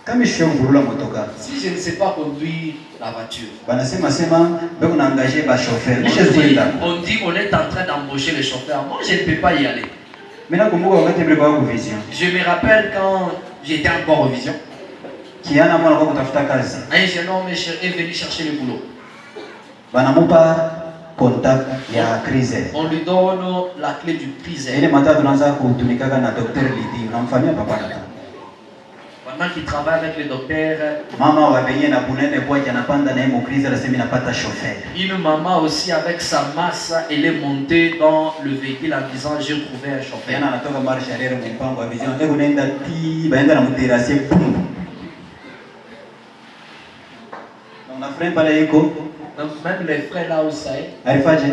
Kama sio ngurula motoka. Si je ne sais pas conduire la voiture. Banasema beko na engager ba chauffeur. On dit on est en train d'embaucher les chauffeurs. Moi je ne peux pas y aller. Mina kumbuka wakati mlikuwa kwa vision. Je me rappelle quand j'étais encore en vision. Kiana mwana kwa kutafuta kazi. Un jeune homme est venu chercher le boulot. Banamupa contact ya crise. On lui donne la clé du crise. Ile matatu tunaanza kutumikaka na Dr. Lidi. Unamfanyia papa na. Pendant qu'il travaille avec le docteur, mama wa benye na bunene kwa anapanda na yemo crise la sema inapata chauffeur. Une maman aussi avec sa masse, elle est montée dans le véhicule en disant j'ai trouvé un chauffeur. Yana anatoka marche arrière mpango wa vision. Eko nenda ti baenda na mterrasse boum. On a frère pale iko. Donc même les frères là où ça est. Alifaje?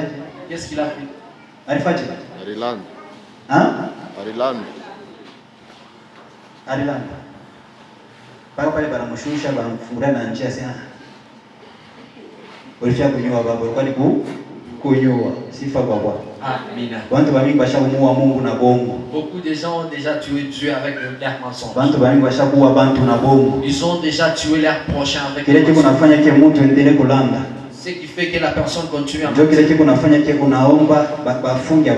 Qu'est-ce qu'il a fait? Alifaje? Ariland. Hein? Ariland. Ariland. Pale banamshusha banamfungura na njia sana. Ulifia kunyua baba, ulikuwa ni kunyua. Sifa kwa Bwana. Amina. Watu wengi bashamuua Mungu na bongo. Beaucoup de gens ont déjà tué Dieu avec leur mensonge. Watu wengi bashakuua bantu na bongo. Ils ont déjà tué leur prochain avec Kile kile kunafanya ke mtu endelee kulanda. Ce qui fait que la personne continue à mentir. Ndio kile kile kunafanya ke unaomba bafunge.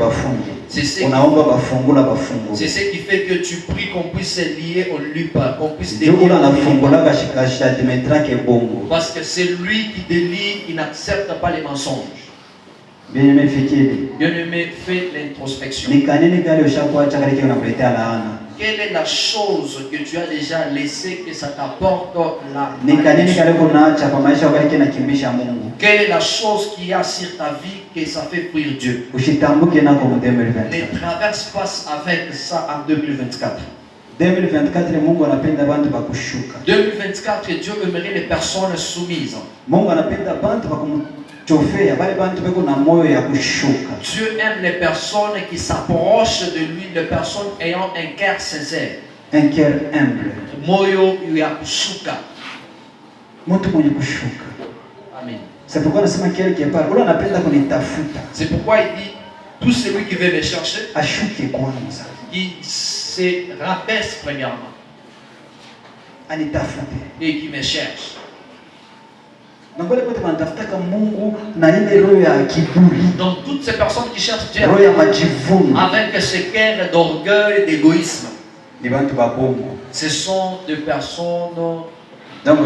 Unaomba bafungula bafungu. C'est ce qui fait que tu pries qu'on puisse se lier, on lui pas, qu'on puisse te lier. Parce que c'est lui qui délie, il n'accepte pas les mensonges. Bien-aimé, fais l'introspection. Quelle est la chose que tu as déjà laissé que ça t'apporte la malédiction? Quelle est la chose qu'il y a sur ta vie que ça fait fuir Dieu? Ne traverse pas avec ça en 2024. 2024, Dieu aimerait les personnes soumises. Dieu aime les personnes qui s'approchent de lui, les personnes ayant un cœur sincère. Un cœur humble. Moyo ya kushuka. Amen. C'est pourquoi nasema quelque part, ule anapenda kunitafuta. C'est pourquoi il dit tout celui qui veut me chercher, ashuke kwanza. Il se rabaisse premièrement. Anitafute. Et qui me cherche. Donc toutes ces personnes qui cherchent Dieu avec ce cœur d'orgueil et d'égoïsme, ce sont des personnes. Donc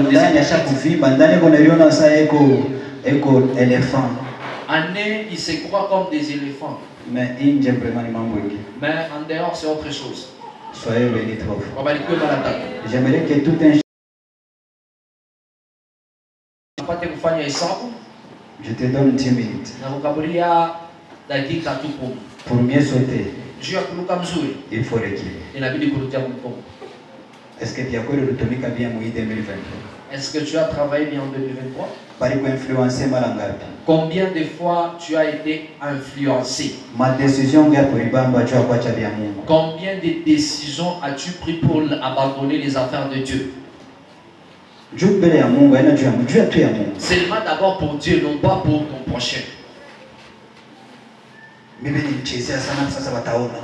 année, ils se croient comme des éléphants. Mais en dehors, c'est autre chose. Soyez bénis trop. J'aimerais que tout un je te donne 10 minutes. Pour mieux sauter, il faut reculer. Est-ce que tu as bien 2023? Est-ce que tu as travaillé bien en 2023? Combien de fois tu as été influencé? Combien de décisions as-tu pris pour abandonner les affaires de Dieu? Seulement d'abord pour Dieu, non pas pour ton prochain.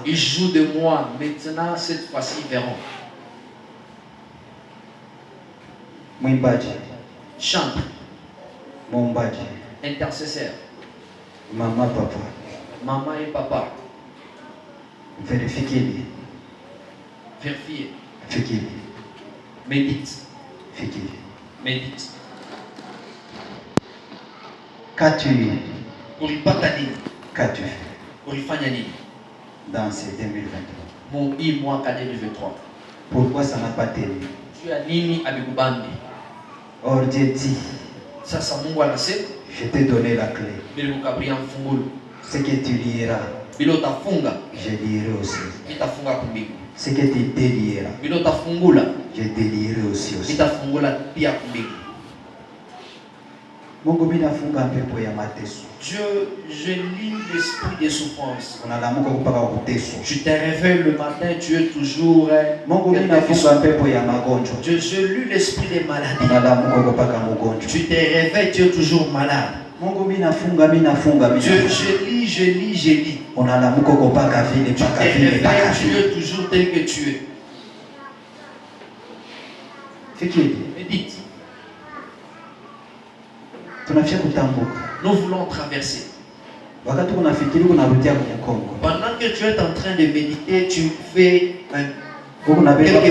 Ils jouent de moi, maintenant cette fois-ci ils verront. Chante. Intercesseur. Maman, papa. Maman et papa. Vérifiez. Médite. Médite. Qu'as-tu pour y patani? Qu'as-tu pour y fanyani? Dans ces 2023. Mon mois 2023. Pourquoi ça n'a pas tenu? Tu as nini abikubambi. Or Dieu dit. Ça Mungu anasema. Je t'ai donné la clé. Bila ukabria mfungulu. Ce que tu lieras. Bila utafunga. Je lierai aussi. Itafunga kumbingu. Ce que tu délieras. Bila utafungula. Je délierai aussi. Itafungula pia kumbingu. Mungu mimi nafunga pepo ya mateso. Dieu, je lis l'esprit des souffrances. Tu te réveilles le matin, tu es toujours. Dieu, je lis l'esprit des maladies. Tu te réveilles, tu es toujours malade. Dieu, je lis. Tu te réveilles, tu es toujours tel que tu es. Médite. Nous voulons traverser. Pendant que tu es en train de méditer, tu fais quelques pas en arrière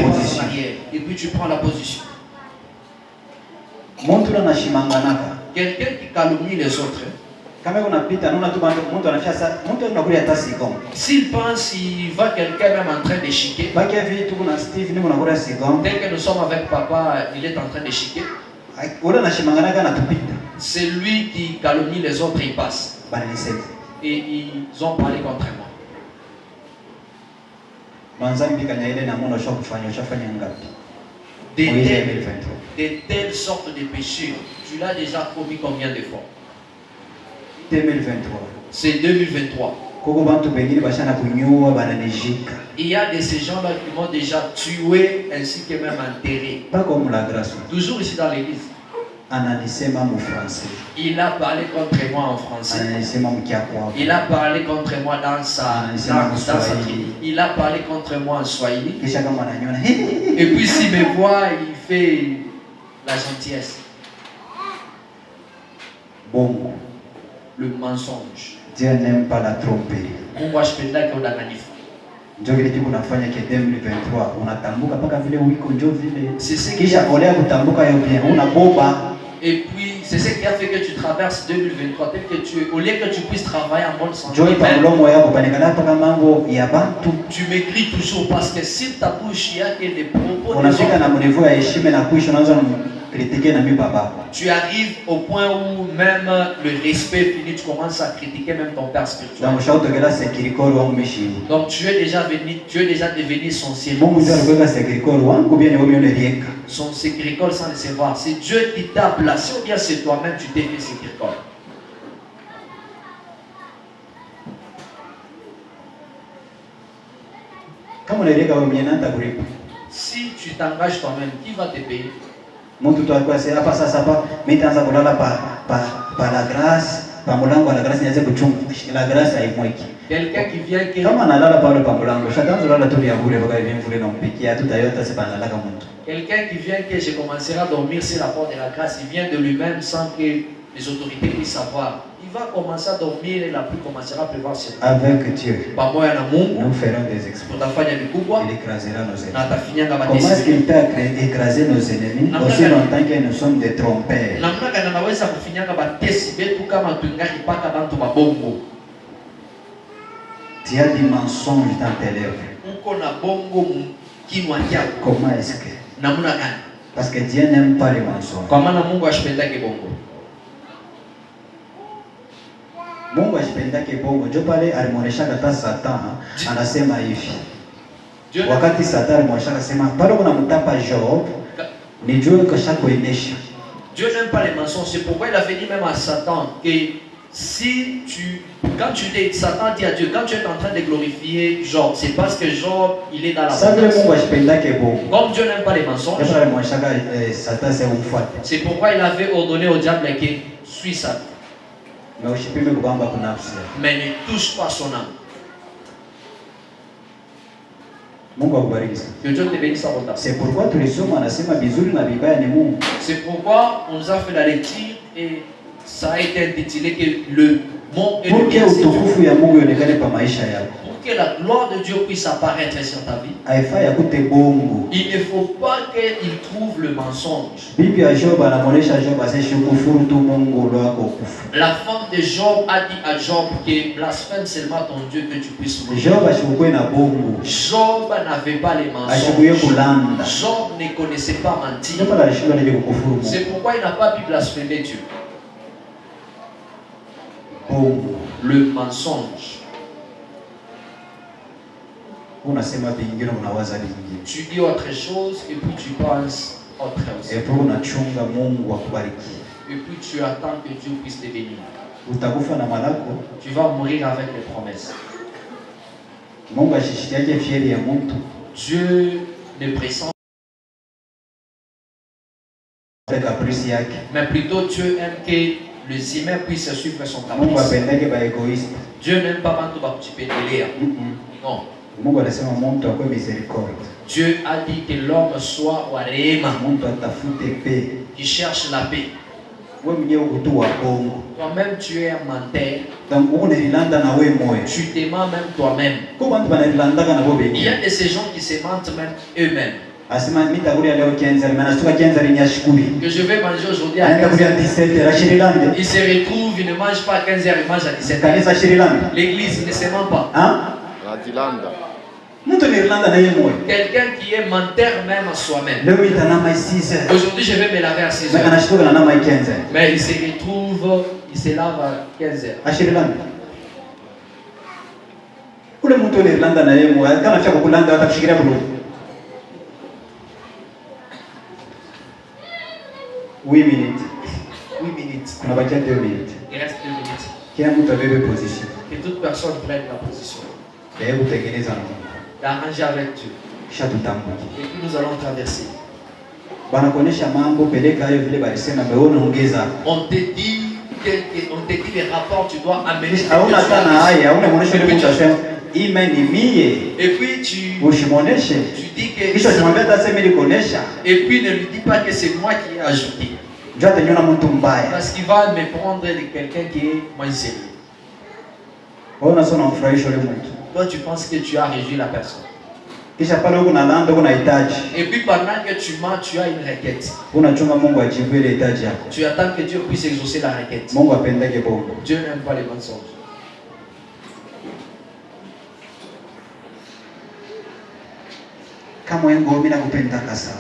et puis tu prends la position. Quelqu'un qui calomnie les autres. S'il pense qu'il va quelqu'un même en train de chiquer. Dès que nous sommes avec papa, il est en train de chiquer. C'est lui qui calomnie les autres, il passe. Et ils ont parlé contre moi. De telles sortes de péchés, tu l'as déjà commis combien de fois? 2023. C'est 2023. Il y a de ces gens-là qui m'ont déjà tué ainsi que même enterré. Pas comme la grâce. Toujours ici dans l'église. Il a parlé contre moi en français. Il a parlé contre moi dans sa tribu. Il a parlé contre moi en swahili. Et puis s'il me voit, il fait la gentillesse. Bon. Le mensonge. Dieu n'aime pas la tromperie. C'est ce qui a fait que tu traverses 2023, tel que tu es, au lieu que tu puisses travailler en bonne santé, tu m'écris toujours parce que si ta bouche il y a que des propos des tu arrives au point où même le respect finit, tu commences à critiquer même ton père spirituel. Donc tu es déjà devenu son ségricole sans le savoir. C'est Dieu qui t'a placé ou bien c'est toi-même tu t'es fait ségricole. Si tu t'engages toi-même, qui va te payer? Par la grâce, par la grâce, la grâce quelqu'un qui vient qui quelqu'un qui vient que je commencerai à dormir sur la porte de la grâce, il vient de lui-même sans que les autorités puissent savoir. Il va commencer à dormir et la pluie commencera à pleuvoir sur lui. Avec Dieu, nous ferons des exploits. Il écrasera nos ennemis. Comment est-ce qu'il peut écraser nos ennemis aussi longtemps que nous sommes des trompeurs? Tu as des mensonges dans tes lèvres. Comment est-ce que? Parce que Dieu n'aime pas les mensonges. Mungu ashipendake bongo. Ndio pale alimuonesha hata Satan anasema hivi. Wakati Satan alimwonyesha akasema bado kuna mtapa Job Dieu n'aime pas les mensonges. C'est pourquoi il avait dit même à Satan que si quand tu dis, Satan dit à Dieu, quand tu es en train de glorifier Job, c'est parce que Job, il est dans la abondance. Comme Dieu n'aime pas les mensonges, c'est pourquoi il avait ordonné au diable que suis Satan. Mais ne touche pas son âme. Que Dieu te bénisse abondamment. C'est pourquoi on nous a fait la lecture et ça a été intitulé que le monde est le bien. Pour que la gloire de Dieu puisse apparaître sur ta vie, il ne faut pas qu'il trouve le mensonge. La femme de Job a dit à Job que blasphème seulement ton Dieu que tu puisses mourir. Job n'avait pas les mensonges. Job ne connaissait pas mentir. C'est pourquoi il n'a pas pu blasphémer Dieu. Le mensonge. Tu dis autre chose et puis tu penses autre chose. Et puis tu attends que Dieu puisse te bénir. Tu vas mourir avec les promesses. Dieu ne pressent mais plutôt Dieu aime que les humains puissent suivre son caprice. Dieu n'aime pas quand tu peux délire. Non. Dieu a dit que l'homme soit au Réma, qui cherche la paix. Toi-même tu es un menteur. Tu te mens même toi-même. Il y a de ces gens qui se mentent même eux-mêmes. Que je vais manger aujourd'hui à 15h. Il se retrouve, il ne mange pas à 15h, il mange à 17h. L'église ne se ment pas. Quelqu'un qui est menteur même à soi-même. Aujourd'hui je vais me laver à 6h. Mais il se retrouve, il se lave à 15h. Oui minutes. On va dire 2 minutes. Il reste 2 minutes. Que toute personne prenne la position. D'arranger avec Dieu. Et puis nous allons traverser. On te dit les rapports, tu dois amener. Et puis tu dis que. Et puis ne lui dis pas que c'est moi qui ai ajouté. Parce qu'il va me prendre de quelqu'un qui est moins sérieux. Toi tu penses que tu as réjoui la personne. Et puis pendant que tu mens, tu as une requête. Tu attends que Dieu puisse exaucer la requête. Dieu n'aime pas les mensonges.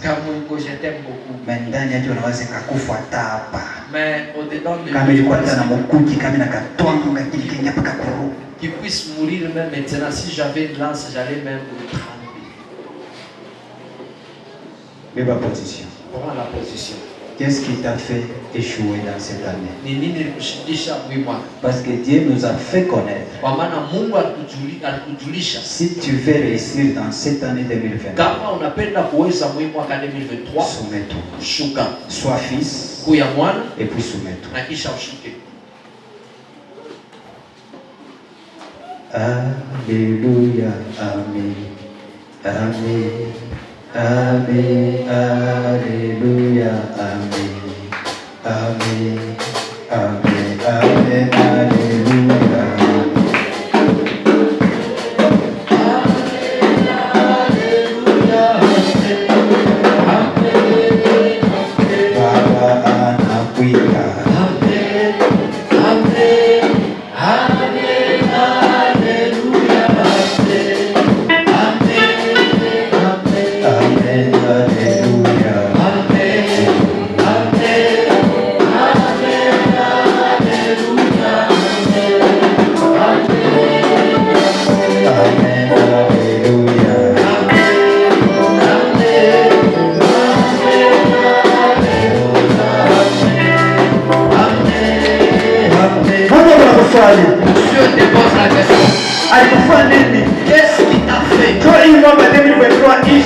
Kamungo, je t'aime beaucoup. Mais au-dedans de qu'il puisse mourir même maintenant. Si j'avais une lance, j'allais même le tremper. Prends la position. Qu'est-ce qui t'a fait échouer dans cette année? Parce que Dieu nous a fait connaître. Si tu veux réussir dans cette année 2023, soumets-toi. Sois fils et puis soumets-toi. Alléluia, Amen. Amen. Amen, Alléluia, Amen, Amen, Amen, Amen, Alléluia. Baba anakuita. Amen, Amen, Amen, Alléluia, Amen.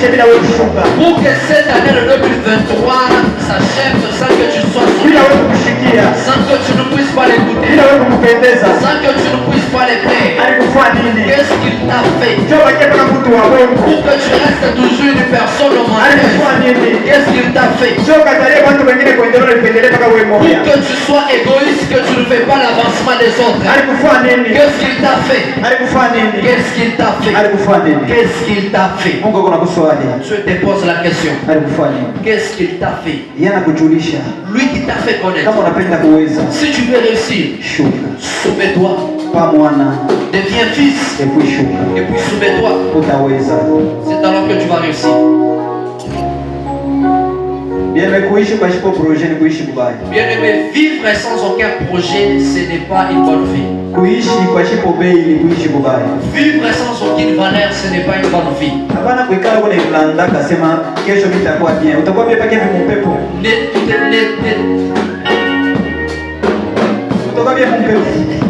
Pour que cette année de 2023 s'achève sans que tu sois soumis, sans que tu ne puisses pas l'écouter, sans que tu ne puisses pas les plaire. Qu'est-ce qu'il t'a fait? Pour que tu restes toujours une personne menteuse. Qu'est-ce qu'il t'a fait? Pour que tu sois égoïste, que tu ne fais pas l'avancement des autres. Qu'est-ce qu'il t'a fait? Qu'est-ce qu'il t'a fait? Qu'est-ce qu'il t'a fait? Je te pose la question. Qu'est-ce qu'il t'a fait? Lui qui t'a fait connaître. Si tu veux réussir, soumets-toi. Deviens fils. Et puis soumets-toi. C'est alors que tu vas réussir. Bien-aimé, vivre sans aucun projet, ce n'est pas une bonne vie. Vivre sans aucune valeur, ce n'est pas une bonne vie.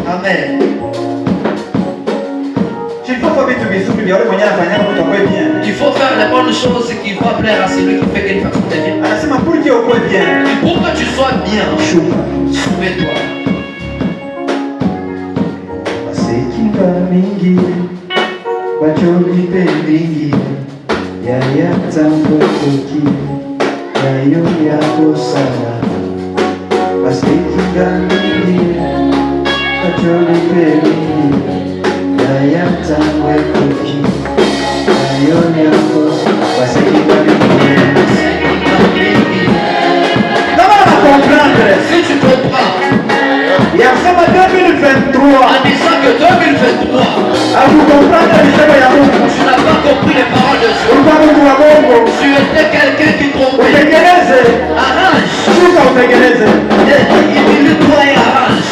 Amen. Il faut faire les bonnes choses qui vont plaire à celui qui fait qu'une personne devienne. Pour que tu sois bien, soumets-toi. Si tu comprends, en disant que 2023, tu n'as pas compris les paroles de Dieu. Tu étais quelqu'un qui trompait. Arrange. Humilie-toi et arrange.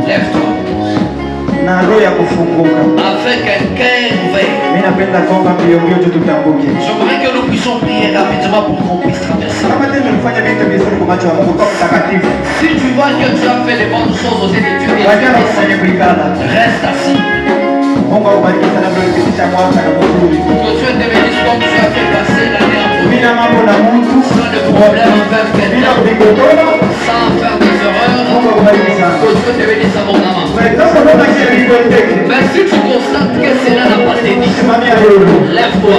Lève-toi. na roho ya kufunguka. Avec un cœur ouvert. Mimi napenda kwamba mbio tu tutambuke. J'aimerais que nous puissions prier rapidement pour qu'on puisse traverser. Kama tena tulifanya vitu vizuri kwa macho ya Mungu kwa mtakatifu. Si tu vois que tu as fait les bonnes choses aux yeux de Dieu, Wajana kufanya kuikala. reste assis. Mungu akubariki sana kwa kupitisha mwaka na mzuri. Que Dieu te bénisse comme tu as fait passer l'année en premier. Bila mambo na mtu. Sans de problème avec Bila quelqu'un. kugogola. Sans faire des erreurs. Mungu akubariki sana. Que Dieu te bénisse abondamment. Sasa unaona kile kilitendeka. Mais si tu constates que cela n'a pas été, Simamia leo. lève-toi.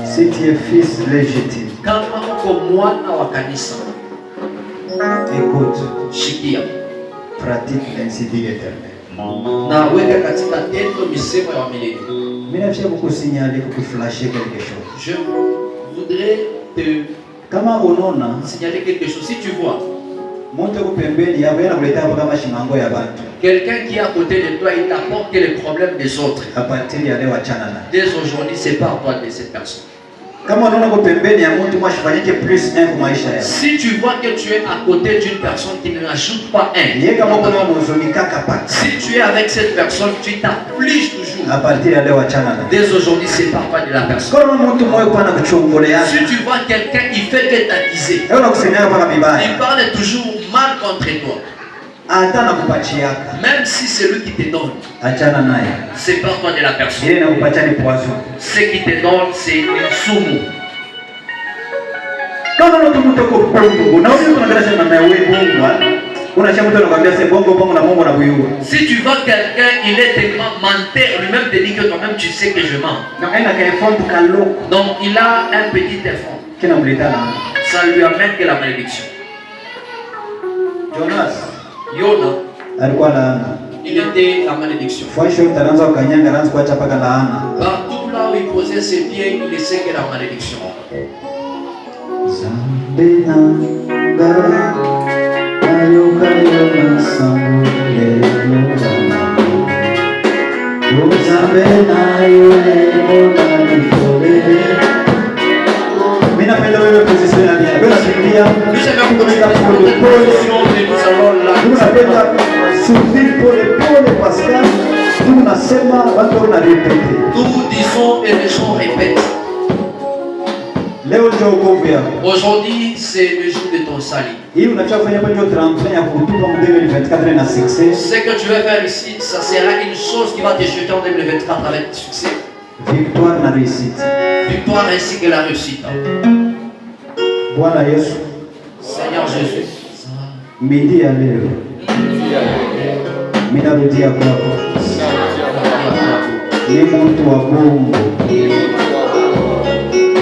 Si tu es fils légitime, écoute, pratique ainsi dit l'Éternel. Je voudrais te signaler quelque chose. Si tu vois quelqu'un qui est à côté de toi, il t'apporte les problèmes des autres. Dès aujourd'hui, c'est pas à toi de cette personne. Si tu vois que tu es à côté d'une personne qui ne n'ajoute pas un, si tu es avec cette personne, tu t'affliges toujours. Dès aujourd'hui, c'est pas à toi de la personne. Si tu vois quelqu'un, il fait que t'accuser. Il parle toujours mal contre toi. Même si c'est lui qui te donne, c'est pas toi de la personne. Ce qui te donne, c'est une soumu. Si tu vois quelqu'un, il est tellement menteur, lui-même te dit que toi-même tu sais que je mens. Donc il a un petit effort. Ça lui amène que la malédiction. Yona, il était la malédiction. Partout là où il posait ses pieds, il sait que la malédiction. Nous disons et les gens répètent. Aujourd'hui, c'est le jour de ton salut. Ce que tu vas faire ici, ça sera une chose qui va te jeter en 2024 avec succès. Victoire na réussite. Victoire ainsi que la réussite. Bwana Yesu. Seigneur Jésus. Midi ya leo. Mimi narudia kwako. Ni mtu wa Mungu.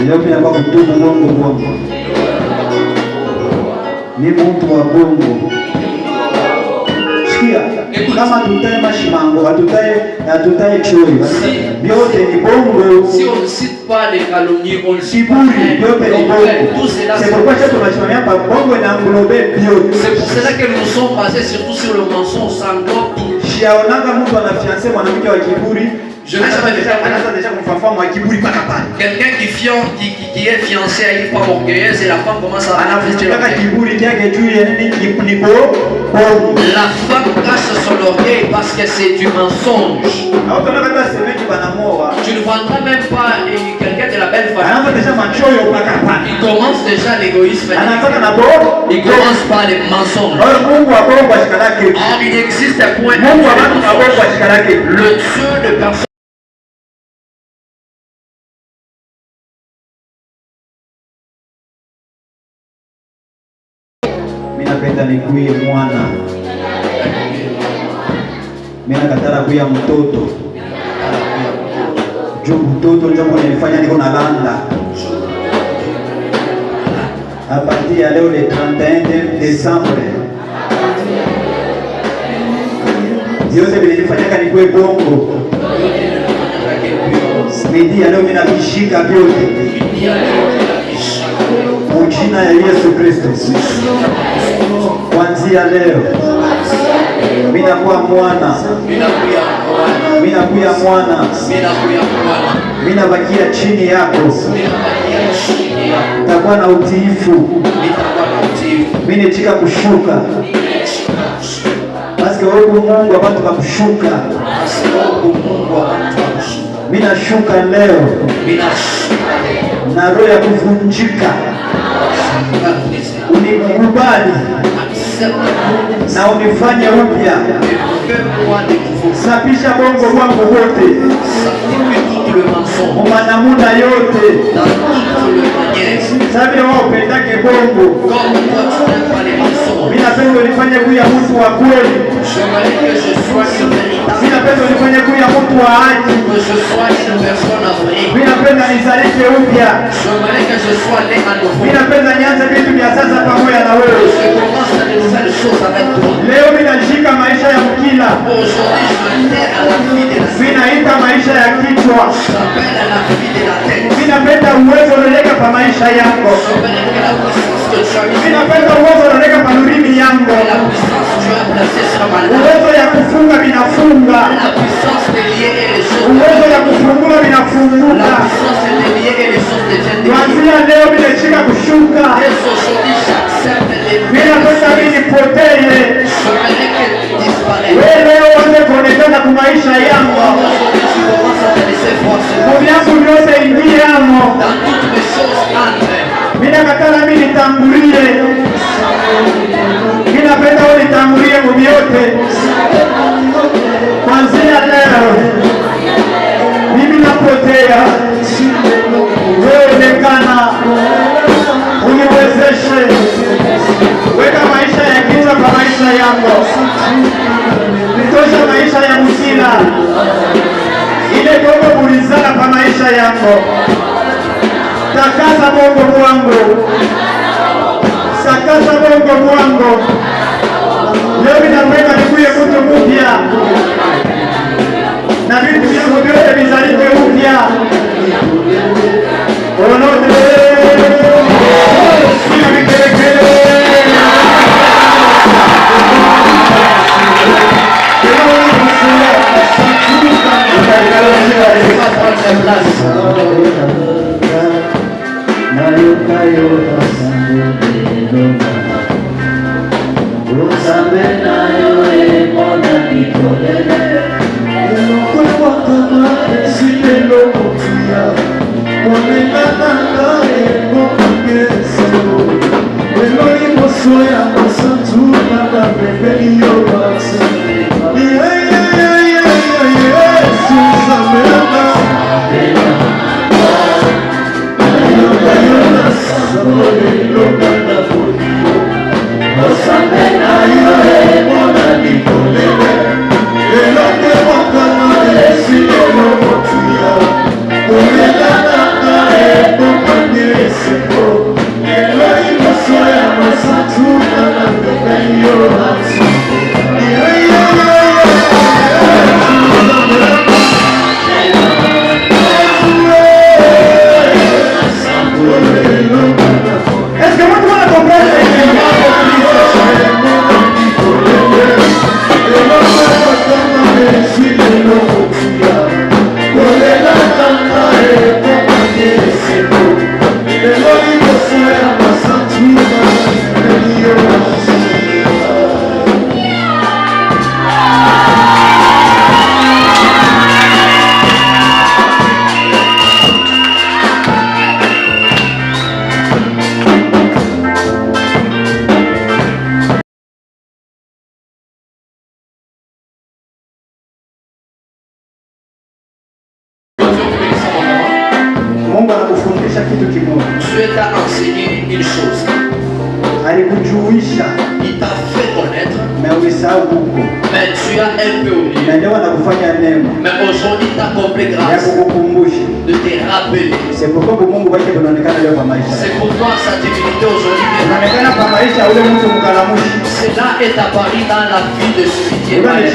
Leo pia kwa kutubu Mungu. Ni mtu wa Mungu. Sikia, kama tutaye mashimango, hatutaye choyo. Vyote ni bongo. Si on ne cite pas les calomnies, on ne cite pas tout cela. C'est pourquoi c'est pour cela que nous sommes basés surtout sur le mensonge, ça englobe tout. Je n'ai jamais vu quelqu'un qui est fiancé à une femme orgueilleuse et la femme commence à manifester l'orgueil. La femme cache son orgueil parce que c'est du mensonge. Tu ne vendras même pas quelqu'un de la belle famille. Il commence déjà l'égoïsme. Il commence par les mensonges. Or il existe un point. Le Dieu de personne. napenda nikuye mwana. Mimi nakatala kuya mtoto. Juu mtoto ndio mwenye niko na landa. À partir ya leo le 31 décembre. Yote nilifanyaka nikuwe bongo. Midi ya leo mimi nakishika vyote. Jina ya Yesu Kristo. Kuanzia leo mimi nakuwa mwana. Mimi nakuwa mwana. Mimi nabakia chini yako. Nitakuwa na utiifu. Mimi nichika kushuka. Basi kwa Mungu abantu bakushuka. Mimi nashuka leo. Na roho ya kuvunjika. Unikubali na unifanye upya. Sapisha bongo wangu wote, mwanamuna yote. Sabi wao pendake bongo. Mimi napenda unifanye kuya mtu wa kweli. Mimi napenda unifanye kuya mtu wa haki. Mimi napenda nizalike upya. Mimi napenda nianze vitu vya sasa pamoja na wewe. Leo mimi nashika maisha ya mkila. Mimi naita maisha ya kichwa. Mimi napenda uwezo unaleka pa maisha yako. Mimi napenda uwezo unaleka pa ulimi yangu. Uwezo ya kufunga binafunga. Uwezo ya kufungula binafunguka. Kuanzia leo mimi nashika kushuka. Mimi napenda mimi nipotee. Wewe leo uanze kuonekana kwa maisha yangu. Mungu yote ingiamo. Mimi nakatala mimi nitangulie. Mimi napenda wewe nitangulie Mungu yote. Kuanzia leo mimi napotea. Wewe onekana. Uniwezeshe. Weka maisha ya kichwa kwa maisha yako. Nitosha maisha ya msila. Ile bongo bulizana kwa maisha yako. Takasa bongo mwangu. Sakasa bongo mwangu. Leo ninapenda nikuye mtu mpya. Na vitu vyangu vyote vizalike upya. Onote. Dieu t'a enseigné une chose. Il t'a fait connaître. Mais tu as un peu oublié. Mais aujourd'hui, tu as compris grâce de te rappeler. C'est pourquoi sa divinité aujourd'hui cela est apparu dans la vie de celui qui est malade.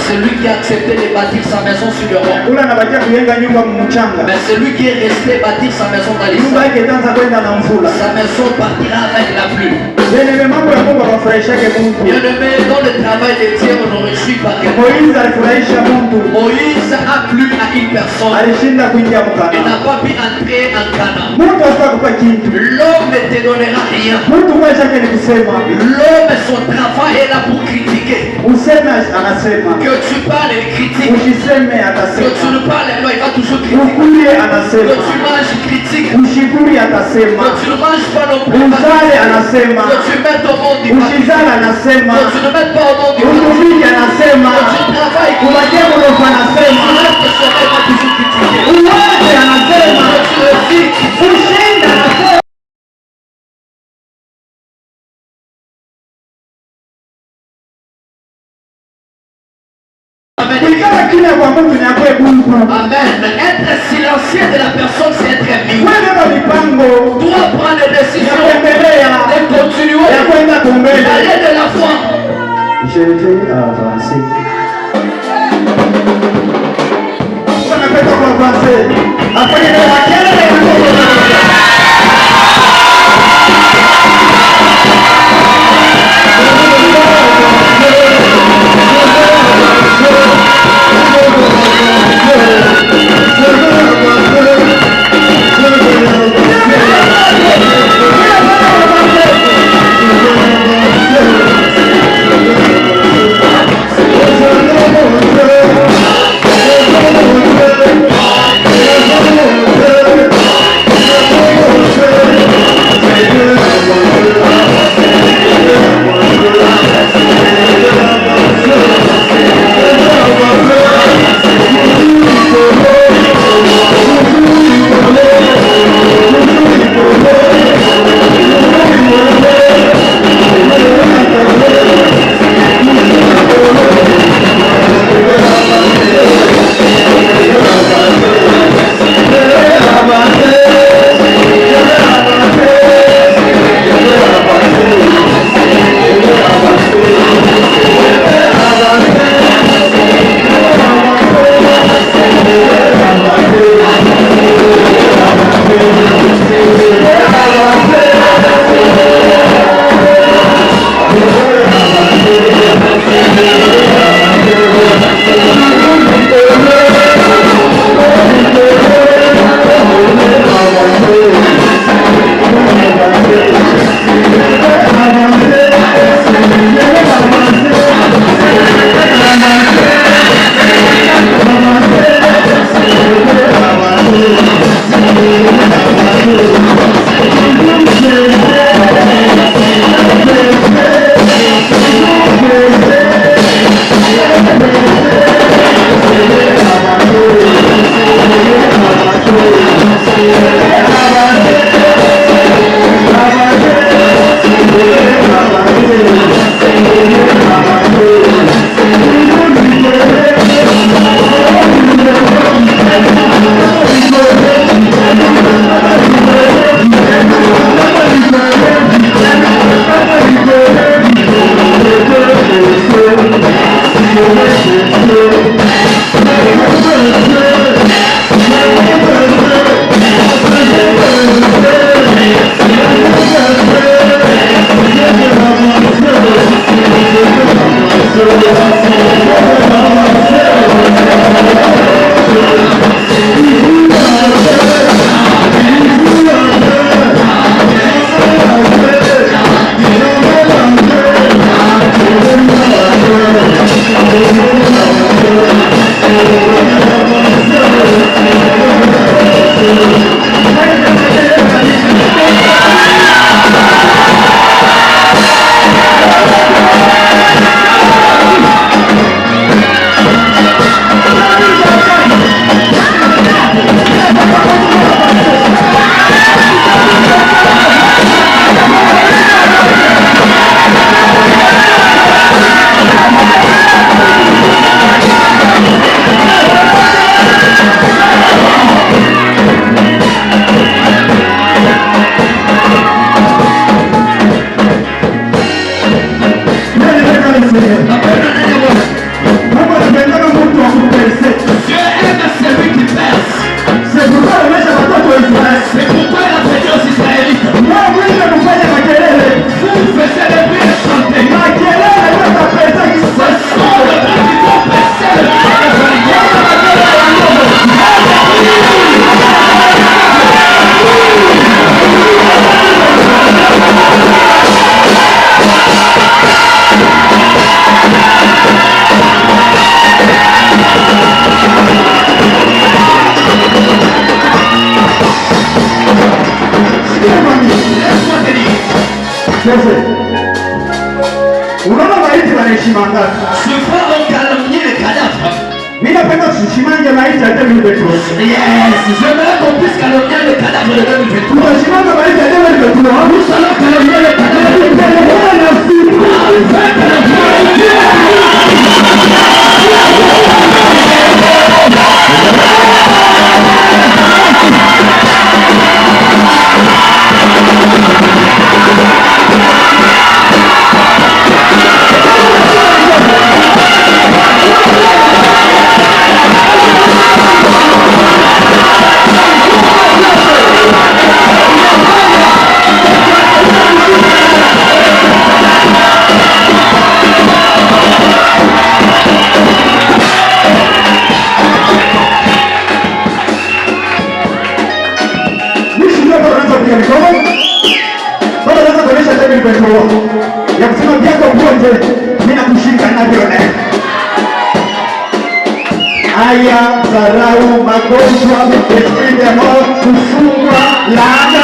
Celui qui a accepté de bâtir sa maison sur le roc. Mais celui qui est resté bâtir sa maison dans les sa maison partira avec la pluie. Bien-aimé, dans le travail de Dieu, on ne réussit pas que Moïse a plu à une personne. Il n'a pas pu entrer en Canaan. L'homme ne te donnera rien. L'homme, son travail est là pour critiquer. Que tu parles, il critique. Que tu ne parles, il va toujours critiquer. Que tu manges, il critique. Que tu ne manges pas non plus. Que tu mettes au monde du papier. Que tu ne mettes pas au monde du papier. Que tu travailles. Que tu serais pas toujours critiqué. Que tu le dis. Amen. Être silencieux de la personne, c'est être mis. Toi, prendre des décisions de continuer d'aller de la foi. Je vais avancer. Unaona maiti wanaheshima ngapi? Ce frère a calomnié le cadavre. Mimi napenda tusimange maiti ya 2023. Yes, j'aimerais qu'on puisse calomnier le cadavre de 2023. Tusimame maiti ya 2023. Nous allons calomnier le cadavre de 2023. Ya kusema vyako vyote mimi nakushika navyo leo. Aya, dharau, magonjwa, epidemia, kufungwa, laana,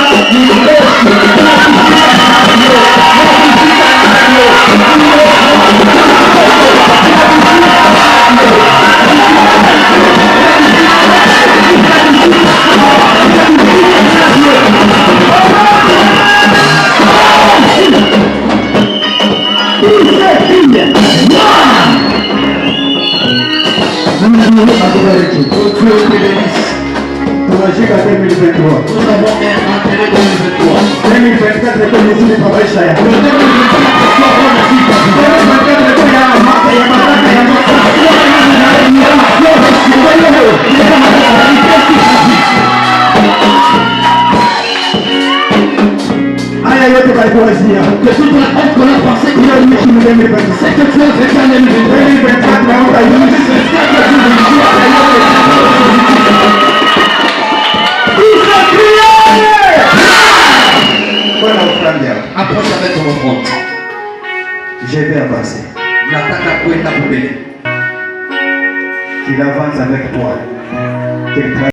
tunashika 2023. Nous avons un intérêt 2023. 2024 ndio mzuri kwa maisha yako. 2024 ndio ya mwaka ya baraka ya haya yote kalikuwazia. Que toute la honte qu'on a pensé qu'il y a une mission 2024. C'est que tu as fait ça 2024. na utaishi. Approche avec ton offrande. Je vais avancer. Nataka kwenda mbele. Qu'il avance avec toi.